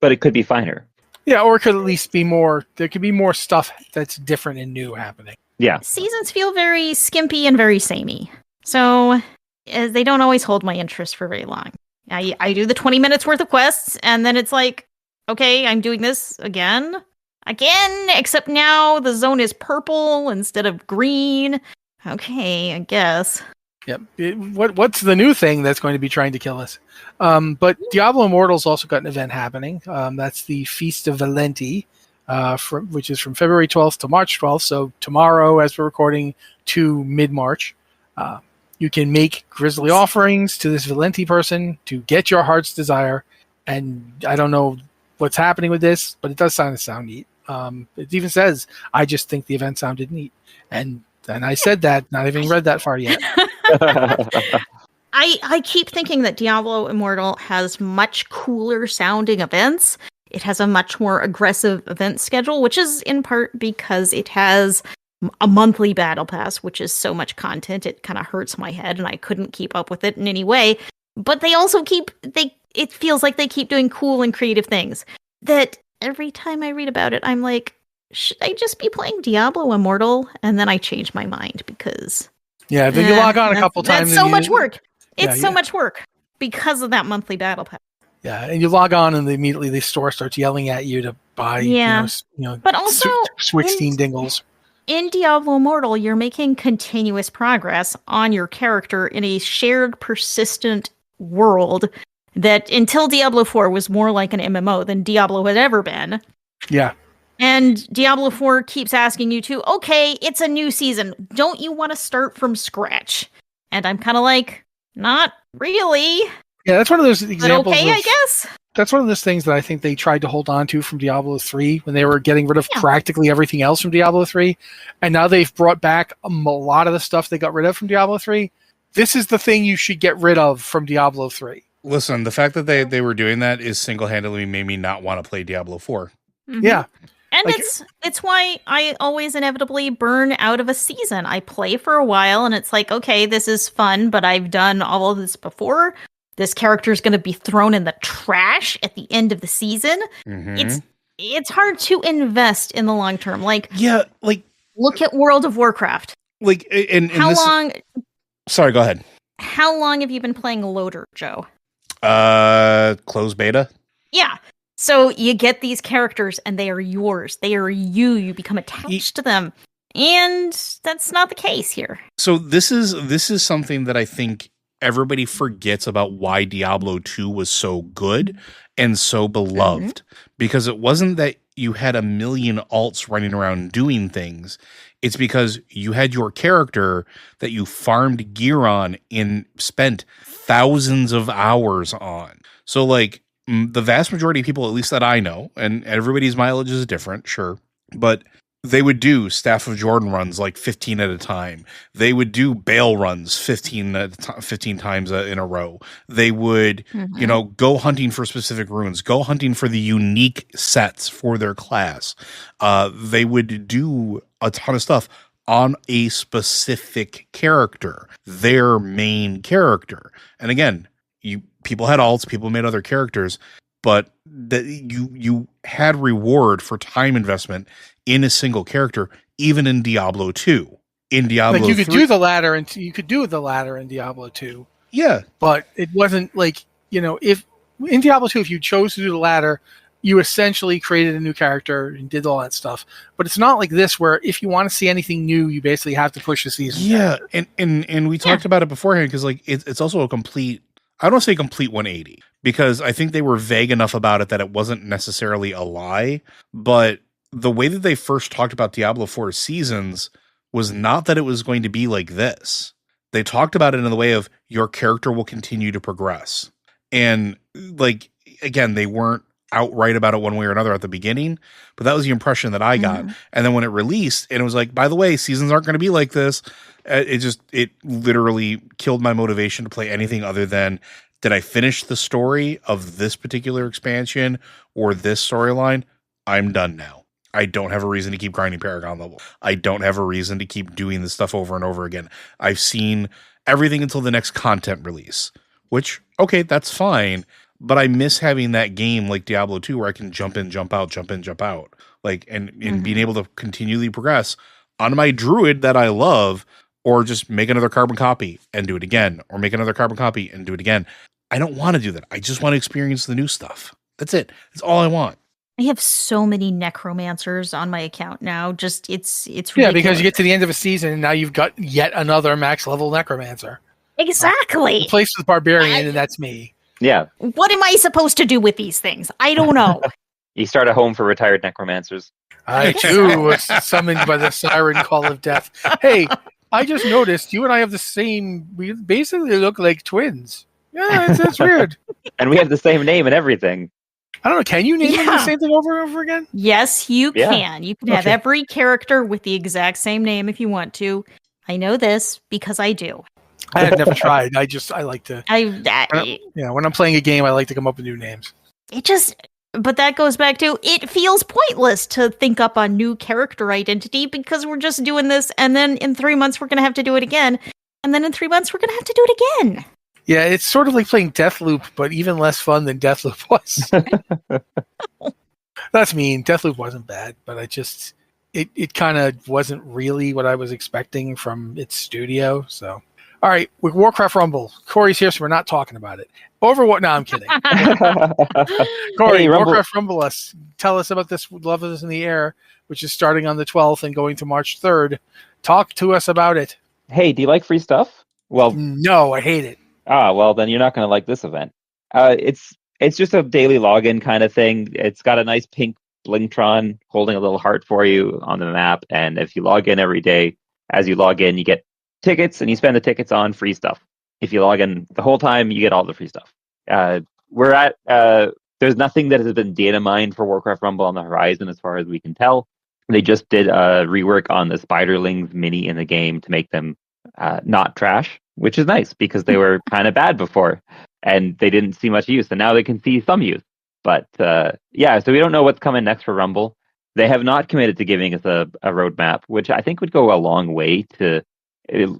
But it could be finer. Yeah, or it could at least be more. There could be more stuff that's different and new happening. Yeah. Seasons feel very skimpy and very samey. So they don't always hold my interest for very long. I do the 20 minutes worth of quests, and then it's like, okay, I'm doing this again, except now the zone is purple instead of green. Okay, I guess. Yep. What's the new thing that's going to be trying to kill us? But Diablo Immortal's also got an event happening. That's the Feast of Valenti, which is from February 12th to March 12th. So tomorrow, as we're recording, to mid-March. You can make grisly offerings to this Valenti person to get your heart's desire. And I don't know what's happening with this, but it does sound neat. It even says, I just think the event sounded neat. And I said that, not even read that far yet. I keep thinking that Diablo Immortal has much cooler sounding events. It has a much more aggressive event schedule, which is in part because it has a monthly battle pass, which is so much content, it kind of hurts my head and I couldn't keep up with it in any way. But they also it feels like they keep doing cool and creative things that every time I read about it, I'm like, should I just be playing Diablo Immortal? And then I change my mind because... Yeah, then you log on a couple times. That's so much work. It's so much work because of that monthly battle pass. Yeah, and you log on and immediately the store starts yelling at you to buy, but also 16 dingles. In Diablo Immortal, you're making continuous progress on your character in a shared, persistent world that until Diablo 4 was more like an MMO than Diablo had ever been. Yeah. And Diablo 4 keeps asking you to, okay, it's a new season. Don't you want to start from scratch? And I'm kind of like, not really. Yeah, that's one of those examples. But okay, I guess. that's one of those things that I think they tried to hold on to from Diablo 3 when they were getting rid of practically everything else from Diablo 3. And now they've brought back a lot of the stuff they got rid of from Diablo 3. This is the thing you should get rid of from Diablo 3. Listen, the fact that they were doing that is single-handedly made me not want to play Diablo 4. Mm-hmm. Yeah. And it's why I always inevitably burn out of a season. I play for a while and it's like, okay, this is fun, but I've done all of this before. This character is going to be thrown in the trash at the end of the season. Mm-hmm. It's hard to invest in the long term. Like, yeah, like look at World of Warcraft. Like, and how long? Sorry, go ahead. How long have you been playing Loader, Joe? Closed beta. Yeah. So you get these characters and they are yours. They are you. You become attached to them. And that's not the case here. So this is something that I think everybody forgets about why Diablo 2 was so good and so beloved. Because it wasn't that you had a million alts running around doing things. It's because you had your character that you farmed gear on and spent thousands of hours on. So like the vast majority of people, at least that I know, and everybody's mileage is different, sure, but they would do Staff of Jordan runs like 15 at a time. They would do Bale runs 15 times in a row. They would, go hunting for specific runes, go hunting for the unique sets for their class. They would do a ton of stuff on a specific character, their main character. And again, people had alts, people made other characters, but that you had reward for time investment in a single character, even in Diablo 2. In Diablo, like you could 3, do the ladder, and you could do the ladder in Diablo 2. Yeah, but it wasn't like if in Diablo 2, if you chose to do the ladder, you essentially created a new character and did all that stuff. But it's not like this, where if you want to see anything new, you basically have to push the season. Yeah, and we talked about it beforehand because like it's also a complete. I don't want to say complete 180 because I think they were vague enough about it that it wasn't necessarily a lie. But the way that they first talked about Diablo 4 seasons was not that it was going to be like this. They talked about it in the way of your character will continue to progress. And like, again, they weren't outright about it one way or another at the beginning, but that was the impression that I got. And then when it released and it was like, by the way, seasons aren't going to be like this. It literally killed my motivation to play anything other than, did I finish the story of this particular expansion or this storyline? I'm done now. I don't have a reason to keep grinding Paragon level. I don't have a reason to keep doing this stuff over and over again. I've seen everything until the next content release, which, okay, that's fine. But I miss having that game like Diablo 2 where I can jump in, jump out, jump in, jump out. Like, and being able to continually progress on my druid that I love, or just make another carbon copy and do it again, or make another carbon copy and do it again. I don't want to do that. I just want to experience the new stuff. That's it. That's all I want. I have so many necromancers on my account now. Just it's ridiculous. Yeah, because you get to the end of a season and now you've got yet another max level necromancer. Exactly. Replaced with barbarian, and that's me. Yeah. What am I supposed to do with these things? I don't know. You start a home for retired necromancers. I too was summoned by the siren call of death. Hey, I just noticed you and I have the same. We basically look like twins. Yeah, that's weird. And we have the same name and everything. I don't know. Can you name them the same thing over and over again? Yes, you can. You can have every character with the exact same name if you want to. I know this because I do. I had never tried. I like to. When I'm playing a game, I like to come up with new names. But that goes back to, it feels pointless to think up a new character identity because we're just doing this, and then in 3 months we're going to have to do it again, and then in 3 months we're going to have to do it again. Yeah, it's sort of like playing Deathloop, but even less fun than Deathloop was. That's mean. Deathloop wasn't bad, but it kind of wasn't really what I was expecting from its studio. So, all right, with Warcraft Rumble, Cory's here, so we're not talking about it. Overwatch? No, I'm kidding. Cory, hey, Warcraft Rumble, tell us about this Love Is in the Air, which is starting on the 12th and going to March 3rd. Talk to us about it. Hey, do you like free stuff? Well, no, I hate it. Well, then you're not going to like this event. It's just a daily login kind of thing. It's got a nice pink Blingtron holding a little heart for you on the map, and if you log in every day, as you log in, you get tickets, and you spend the tickets on free stuff. If you log in the whole time, you get all the free stuff. We're at There's nothing that has been data mined for Warcraft Rumble on the horizon, as far as we can tell. They just did a rework on the Spiderlings mini in the game to make them not trash, which is nice because they were kind of bad before and they didn't see much use, and now they can see some use. But yeah, so we don't know what's coming next for Rumble. They have not committed to giving us a roadmap, which I think would go a long way to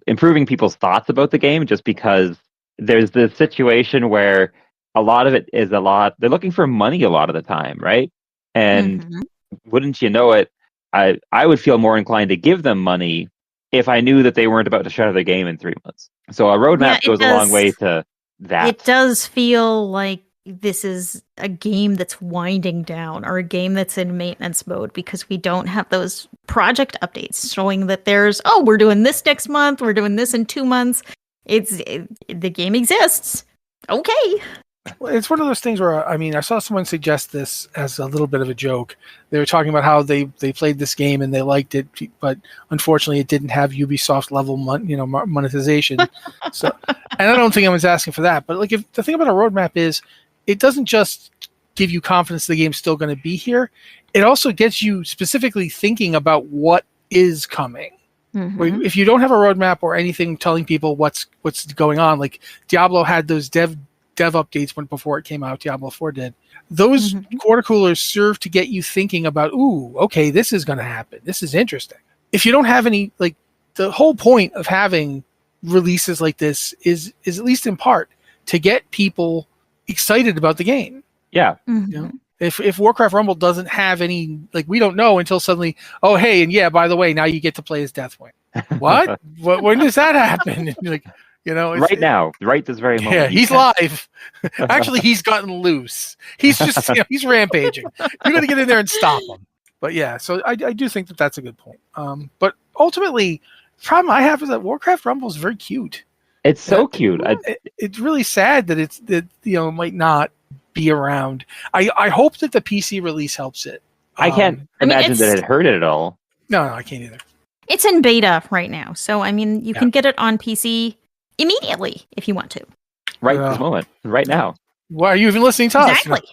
improving people's thoughts about the game, just because there's this situation where a lot of it is they're looking for money a lot of the time, right? And wouldn't you know it, I would feel more inclined to give them money if I knew that they weren't about to shut their game in 3 months. So a roadmap goes a long way to that. It does feel like this is a game that's winding down, or a game that's in maintenance mode, because we don't have those project updates showing that we're doing this next month, we're doing this in 2 months. The game exists. Okay. Well, it's one of those things where, I mean, I saw someone suggest this as a little bit of a joke. They were talking about how they played this game and they liked it, but unfortunately it didn't have Ubisoft level monetization. So, and I don't think anyone's asking for that. But like, if the thing about a roadmap is, it doesn't just give you confidence the game's still going to be here. It also gets you specifically thinking about what is coming. Mm-hmm. If you don't have a roadmap or anything telling people what's going on, like Diablo had those dev updates before it came out, Diablo 4 did. Those water coolers serve to get you thinking about, ooh, okay, this is going to happen. This is interesting. If you don't have any, like, the whole point of having releases like this is at least in part to get people excited about the game. Yeah. Mm-hmm. You know? If Warcraft Rumble doesn't have any, like, we don't know until suddenly, oh, hey, and yeah, by the way, now you get to play as Deathwing. What? When does that happen? And like, you know, right now, right this very moment. Yeah, he's live. Actually, he's gotten loose. He's just, he's rampaging. You're going to get in there and stop him. But yeah, so I do think that that's a good point. But ultimately, the problem I have is that Warcraft Rumble is very cute. It's so cute. It's really sad that it might not be around. I hope that the PC release helps it. I can't imagine that it hurt it at all. No, I can't either. It's in beta right now, so I mean, you can get it on PC immediately if you want to. Right this moment, right now. Why are you even listening to us? Exactly.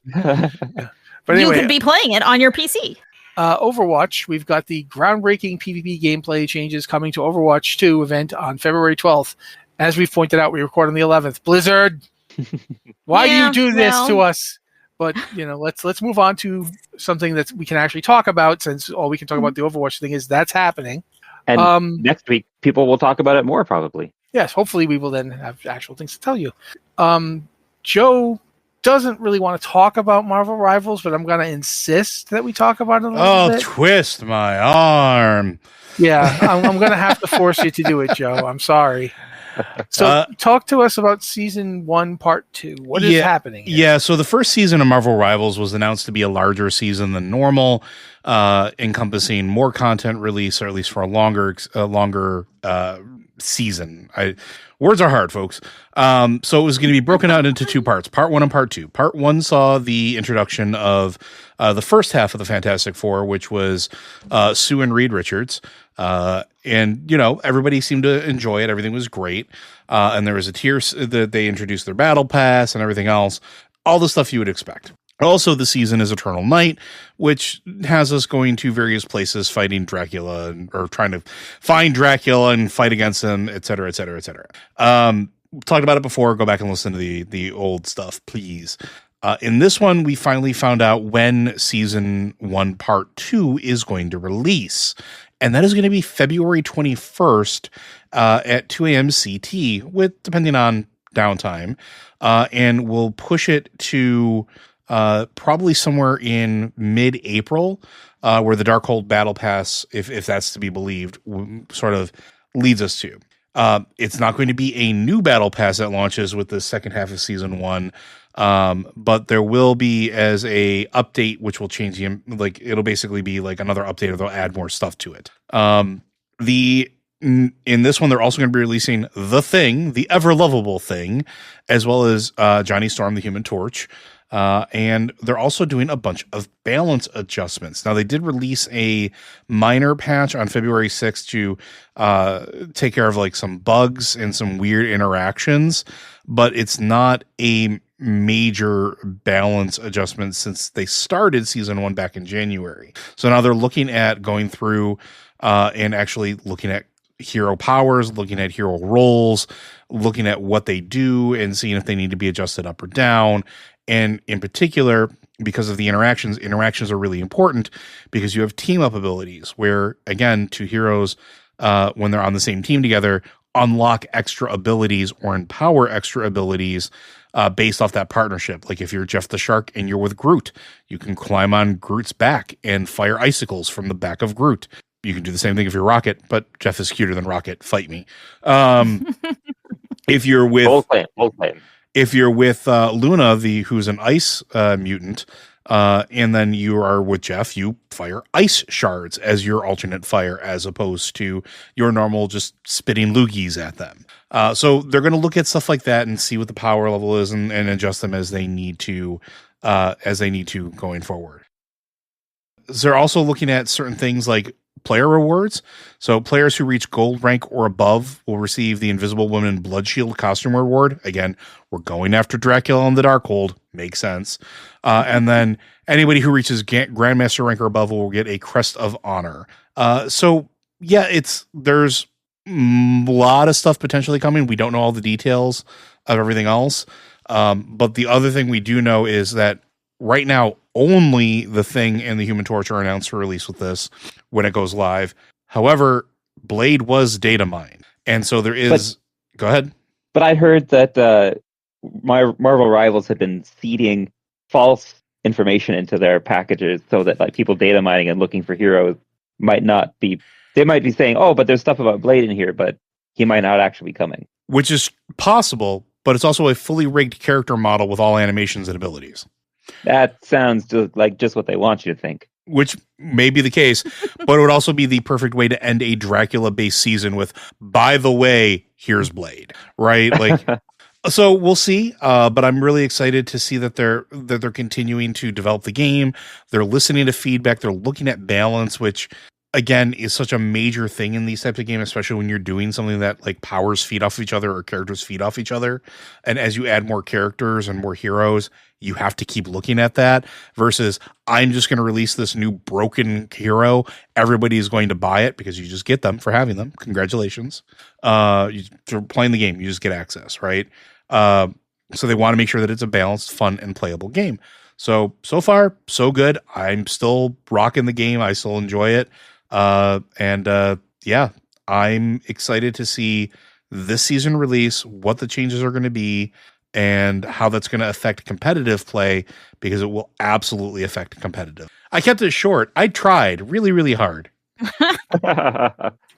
But anyway, you could be playing it on your PC. Overwatch, we've got the groundbreaking PvP gameplay changes coming to Overwatch 2 event on February 12th. As we've pointed out, we record on the 11th. Blizzard, why do you do this to us? But let's move on to something that we can actually talk about, since all we can talk about the Overwatch thing is that's happening. And next week, people will talk about it more, probably. Yes, hopefully we will then have actual things to tell you. Joe doesn't really want to talk about Marvel Rivals, but I'm going to insist that we talk about it a little bit. Oh, twist my arm. Yeah, I'm going to have to force you to do it, Joe. I'm sorry. So talk to us about Season 1, Part 2. What is happening here? Yeah, so the first season of Marvel Rivals was announced to be a larger season than normal, encompassing more content release, or at least for a longer season. Words are hard, folks. So it was going to be broken out into two parts, Part 1 and Part 2. Part 1 saw the introduction of the first half of the Fantastic Four, which was Sue and Reed Richards. And everybody seemed to enjoy it. Everything was great. And there was a tier that they introduced their battle pass and everything else, all the stuff you would expect. Also, the season is Eternal Night, which has us going to various places fighting Dracula, or trying to find Dracula and fight against him, et cetera, et cetera, et cetera. Talked about it before. Go back and listen to the old stuff, please. In this one, we finally found out when Season 1 Part 2 is going to release. And that is going to be February 21st at 2 a.m. CT, depending on downtime. And we'll push it to probably somewhere in mid-April, where the Darkhold Battle Pass, if that's to be believed, sort of leads us to. It's not going to be a new Battle Pass that launches with the second half of Season 1, but there will be as a update, which will change it'll basically be like another update, or they'll add more stuff to it. In this one, they're also going to be releasing The Thing, the ever lovable Thing, as well as Johnny Storm, the Human Torch. And they're also doing a bunch of balance adjustments. Now, they did release a minor patch on February 6th to take care of some bugs and some weird interactions, but it's not a major balance adjustments since they started season 1 back in January. So now they're looking at going through and actually looking at hero powers, looking at hero roles, looking at what they do and seeing if they need to be adjusted up or down. And in particular, because of the interactions are really important because you have team up abilities where, again, two heroes, when they're on the same team together, unlock extra abilities or empower extra abilities based off that partnership. Like if you're Jeff the Shark and you're with Groot, you can climb on Groot's back and fire icicles from the back of Groot. You can do the same thing if you're Rocket, but Jeff is cuter than Rocket. Fight me. If you're with bold claim. If you're with Luna, who's an ice mutant, and then you are with Jeff, you fire ice shards as your alternate fire, as opposed to your normal just spitting loogies at them. So they're going to look at stuff like that and see what the power level is and adjust them as they need to going forward. So they're also looking at certain things like player rewards. So players who reach gold rank or above will receive the Invisible Woman Blood Shield costume reward. Again, we're going after Dracula and the Darkhold. Makes sense. And then anybody who reaches Grandmaster rank or above will get a Crest of Honor. So yeah, there's a lot of stuff potentially coming. We don't know all the details of everything else. But the other thing we do know is that right now, only the Thing and the Human Torch are announced for release with this when it goes live. However, Blade was data mined. And so there is... Go ahead. But I heard that my Marvel rivals had been seeding false information into their packages so that like people data mining and looking for heroes might not be... They might be saying, oh, but there's stuff about Blade in here, but he might not actually be coming. Which is possible, but it's also a fully rigged character model with all animations and abilities. That sounds like just what they want you to think. Which may be the case, but it would also be the perfect way to end a Dracula-based season with, by the way, here's Blade, right? Like, so we'll see. But I'm really excited to see that they're continuing to develop the game. They're listening to feedback. They're looking at balance, which again is such a major thing in these types of games, especially when you're doing something that like powers feed off each other or characters feed off each other. And as you add more characters and more heroes, you have to keep looking at that versus I'm just going to release this new broken hero. Everybody is going to buy it because you just get them for having them. Congratulations. You're playing the game. You just get access, right? So they want to make sure that it's a balanced, fun, and playable game. So far, so good. I'm still rocking the game. I still enjoy it. Yeah, I'm excited to see this season release, what the changes are going to be, and how that's going to affect competitive play, because it will absolutely affect competitive. I kept it short. I tried really, really hard. No,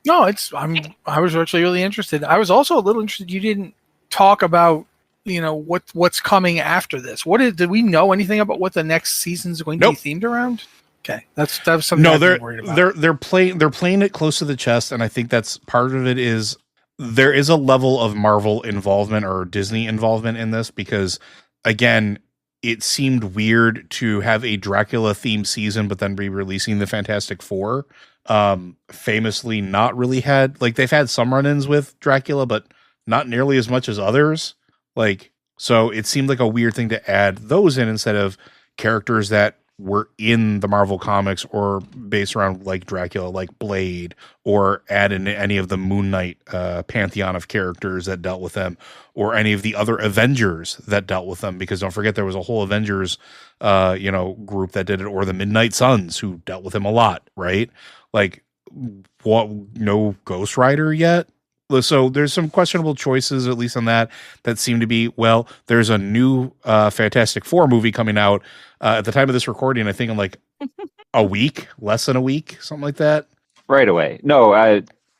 I was actually really interested. I was also a little interested. You didn't talk about, what's coming after this. Did we know anything about what the next season's going to be themed around? Okay, that was something. No, they're playing it close to the chest, and I think that's part of it. Is there is a level of Marvel involvement or Disney involvement in this, because again, it seemed weird to have a Dracula themed season, but then be releasing the Fantastic Four. Famously, not really had they've had some run-ins with Dracula, but not nearly as much as others. So it seemed like a weird thing to add those in instead of characters that were in the Marvel comics or based around like Dracula, like Blade, or add in any of the Moon Knight pantheon of characters that dealt with them, or any of the other Avengers that dealt with them. Because don't forget, there was a whole Avengers, group that did it, or the Midnight Suns who dealt with him a lot, right? No Ghost Rider yet. So there's some questionable choices, at least on that seem to be, there's a new Fantastic Four movie coming out at the time of this recording, I think in a week, less than a week, something like that. Right away. No,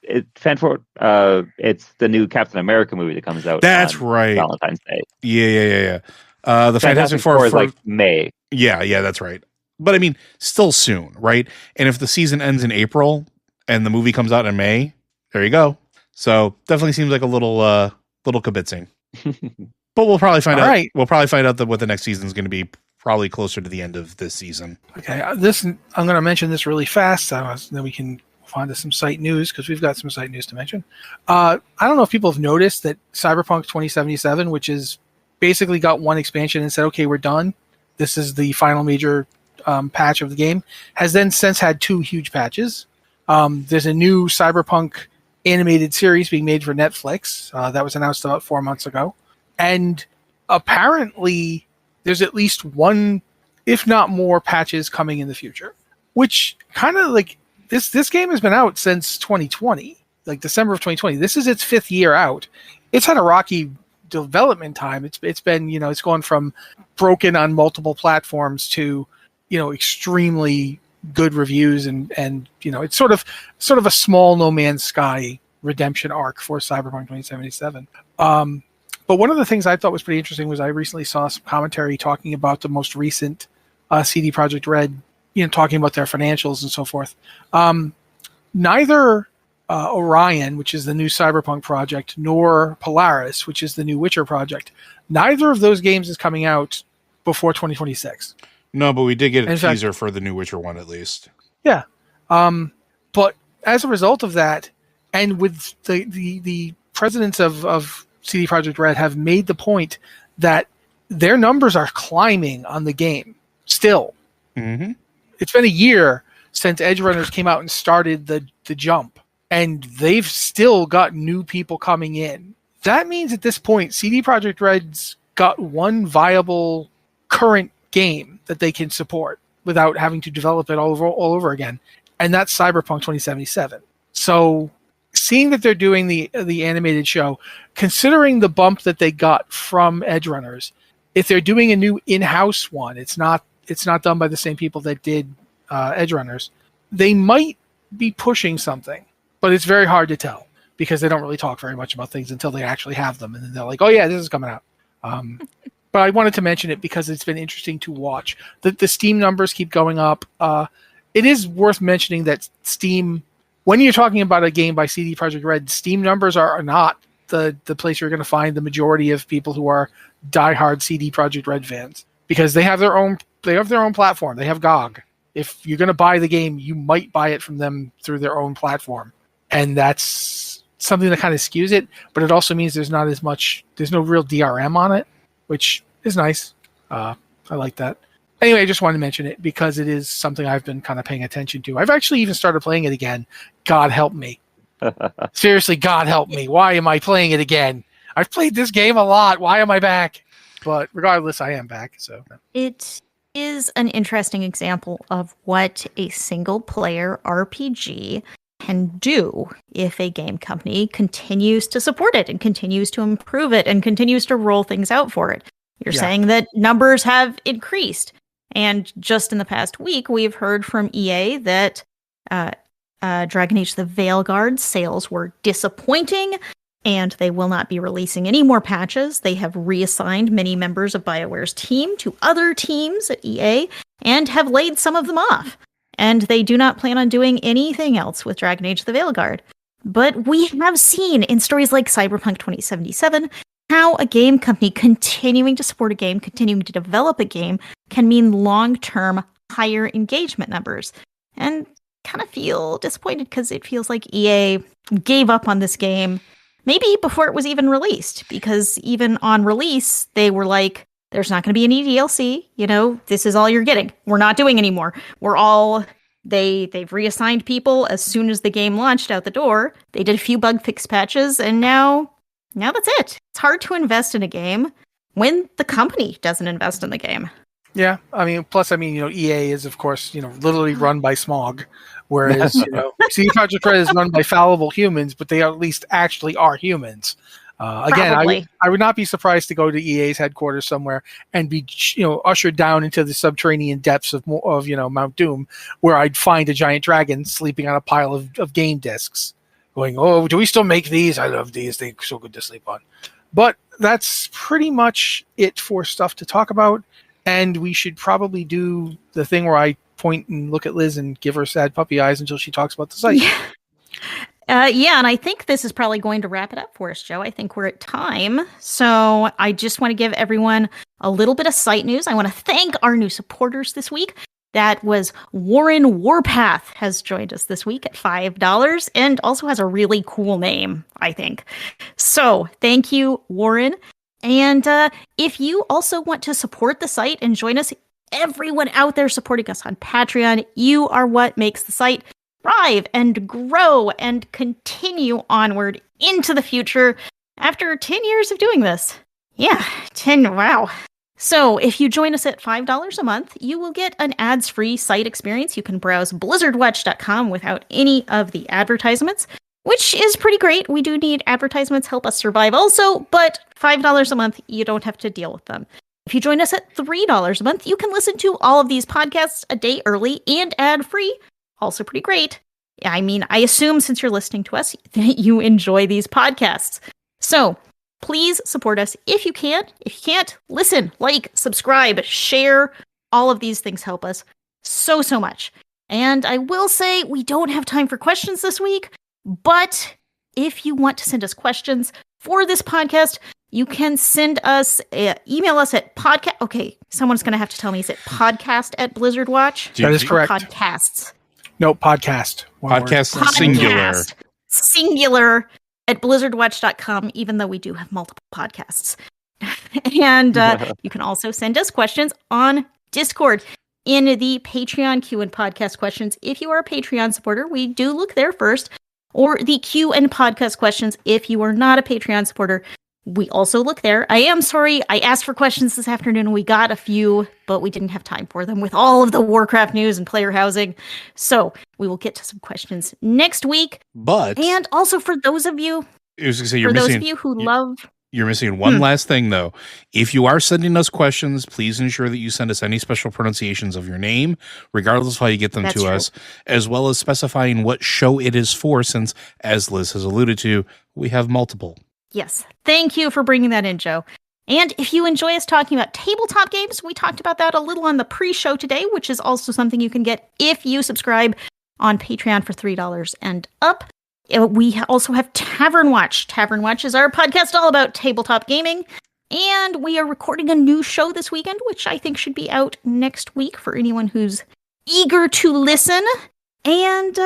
it's the new Captain America movie that comes out. That's right. Valentine's Day. Yeah. The Fantastic Four is May. Yeah, that's right. But I mean, still soon, right? And if the season ends in April and the movie comes out in May, there you go. So definitely seems like a little kibitzing, but we'll probably find out. Right. We'll probably find out what the next season is going to be, probably closer to the end of this season. Okay, I'm going to mention this really fast, then we can find us some site news, because we've got some site news to mention. I don't know if people have noticed that Cyberpunk 2077, which is basically got one expansion and said, okay, we're done. This is the final major patch of the game, has then since had 2 huge patches. There's a new Cyberpunk animated series being made for Netflix. That was announced about 4 months ago. And apparently there's at least 1, if not more, patches coming in the future, which kind of like this game has been out since 2020, like December of 2020. This is its 5th year out. It's had a rocky development time. It's been, it's gone from broken on multiple platforms to, extremely good reviews and it's sort of a small No Man's Sky redemption arc for Cyberpunk 2077. But one of the things I thought was pretty interesting was I recently saw some commentary talking about the most recent CD Projekt Red, talking about their financials and so forth. Neither Orion, which is the new Cyberpunk project, nor Polaris, which is the new Witcher project, neither of those games is coming out before 2026. No, but we did get a teaser for the new Witcher one, at least. Yeah. But as a result of that, and with the presidents of CD Projekt Red have made the point that their numbers are climbing on the game still. Mm-hmm. It's been a year since Edge Runners came out and started the jump, and they've still got new people coming in. That means at this point, CD Projekt Red's got one viable current game that they can support without having to develop it all over again, and that's Cyberpunk 2077. So seeing that they're doing the animated show, considering the bump that they got from Edge Runners, if they're doing a new in-house one, it's not done by the same people that did Edge Runners, they might be pushing something, but it's very hard to tell because they don't really talk very much about things until they actually have them, and then they're like, oh yeah, this is coming out. But I wanted to mention it because it's been interesting to watch. The Steam numbers keep going up. It is worth mentioning that Steam, when you're talking about a game by CD Projekt Red, Steam numbers are not the place you're going to find the majority of people who are diehard CD Projekt Red fans, because they have their own platform. They have GOG. If you're going to buy the game, you might buy it from them through their own platform, and that's something that kind of skews it. But it also means there's no real DRM on it, which is nice. I like that. Anyway, I just wanted to mention it because it is something I've been kind of paying attention to. I've actually even started playing it again. God help me. Seriously, God help me. Why am I playing it again? I've played this game a lot. Why am I back? But regardless, I am back. So it is an interesting example of what a single-player RPG can do if a game company continues to support it and continues to improve it and continues to roll things out for it. You're saying that numbers have increased. And just in the past week, we've heard from EA that Dragon Age the Veilguard sales were disappointing, and they will not be releasing any more patches. They have reassigned many members of BioWare's team to other teams at EA and have laid some of them off. And they do not plan on doing anything else with Dragon Age the Veilguard. But we have seen in stories like Cyberpunk 2077 how a game company continuing to support a game, continuing to develop a game, can mean long-term higher engagement numbers. And kind of feel disappointed because it feels like EA gave up on this game maybe before it was even released, because even on release, they were like, there's not going to be any DLC, this is all you're getting. We're not doing anymore. They've reassigned people as soon as the game launched out the door. They did a few bug fix patches, and now that's it. It's hard to invest in a game when the company doesn't invest in the game. Yeah, plus EA is, of course, literally run by smog, whereas CD Projekt Red is run by fallible humans, but they at least actually are humans. Again, I would not be surprised to go to EA's headquarters somewhere and be ushered down into the subterranean depths of Mount Doom, where I'd find a giant dragon sleeping on a pile of game discs, going, "Oh, do we still make these? I love these. They're so good to sleep on." But that's pretty much it for stuff to talk about. And we should probably do the thing where I point and look at Liz and give her sad puppy eyes until she talks about the site. Yeah, and I think this is probably going to wrap it up for us, Joe. I think we're at time. So I just want to give everyone a little bit of site news. I want to thank our new supporters this week. That was Warren Warpath has joined us this week at $5 and also has a really cool name, I think. So thank you, Warren. And if you also want to support the site and join us, everyone out there supporting us on Patreon, you are what makes the site thrive and grow and continue onward into the future after 10 years of doing this. Yeah, 10, wow. So if you join us at $5 a month, you will get an ads-free site experience. You can browse blizzardwatch.com without any of the advertisements, which is pretty great. We do need advertisements, help us survive also, but $5 a month, you don't have to deal with them. If you join us at $3 a month, you can listen to all of these podcasts a day early and ad-free. Also pretty great. I mean, I assume since you're listening to us that you enjoy these podcasts. So please support us if you can. If you can't, listen, like, subscribe, share. All of these things help us so much. And I will say we don't have time for questions this week, but if you want to send us questions for this podcast, you can send us, email us at podcast. Okay, someone's going to have to tell me, is it podcast at Blizzard Watch? That is correct. Podcasts. No, podcast. Podcast singular. Singular at blizzardwatch.com, even though we do have multiple podcasts. And you can also send us questions on Discord in the Patreon Q and podcast questions. If you are a Patreon supporter, we do look there first. Or the Q and podcast questions. If you are not a Patreon supporter, we also look there. I am sorry, I asked for questions this afternoon. We got a few, but we didn't have time for them with all of the Warcraft news and player housing. So we will get to some questions next week. But and also for those of you, you're missing one last thing though. If you are sending us questions, please ensure that you send us any special pronunciations of your name, regardless of how you get them to us, as well as specifying what show it is for, since, as Liz has alluded to, we have multiple. Yes. Thank you for bringing that in, Joe. And if you enjoy us talking about tabletop games, we talked about that a little on the pre-show today, which is also something you can get if you subscribe on Patreon for $3 and up. We also have Tavern Watch. Tavern Watch is our podcast all about tabletop gaming. And we are recording a new show this weekend, which I think should be out next week for anyone who's eager to listen. And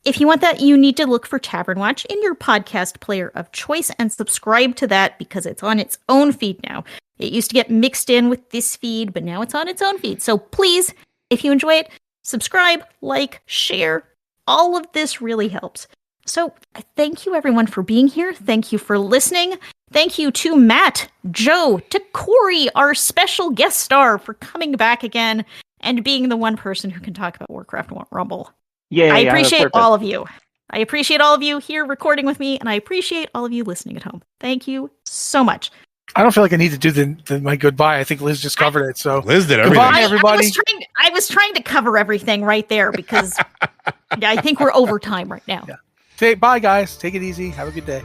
if you want that, you need to look for Tavern Watch in your podcast player of choice and subscribe to that because it's on its own feed now. It used to get mixed in with this feed, but now it's on its own feed. So please, if you enjoy it, subscribe, like, share. All of this really helps. So thank you, everyone, for being here. Thank you for listening. Thank you to Matt, Joe, to Cory, our special guest star, for coming back again and being the one person who can talk about Warcraft Rumble. Yeah, I appreciate all of you. I appreciate all of you here recording with me, and I appreciate all of you listening at home. Thank you so much. I don't feel like I need to do my goodbye. I think Liz just covered it. So Liz did everything. Goodbye, everybody. I was trying to cover everything right there because I think we're over time right now. Yeah. Bye, guys. Take it easy. Have a good day.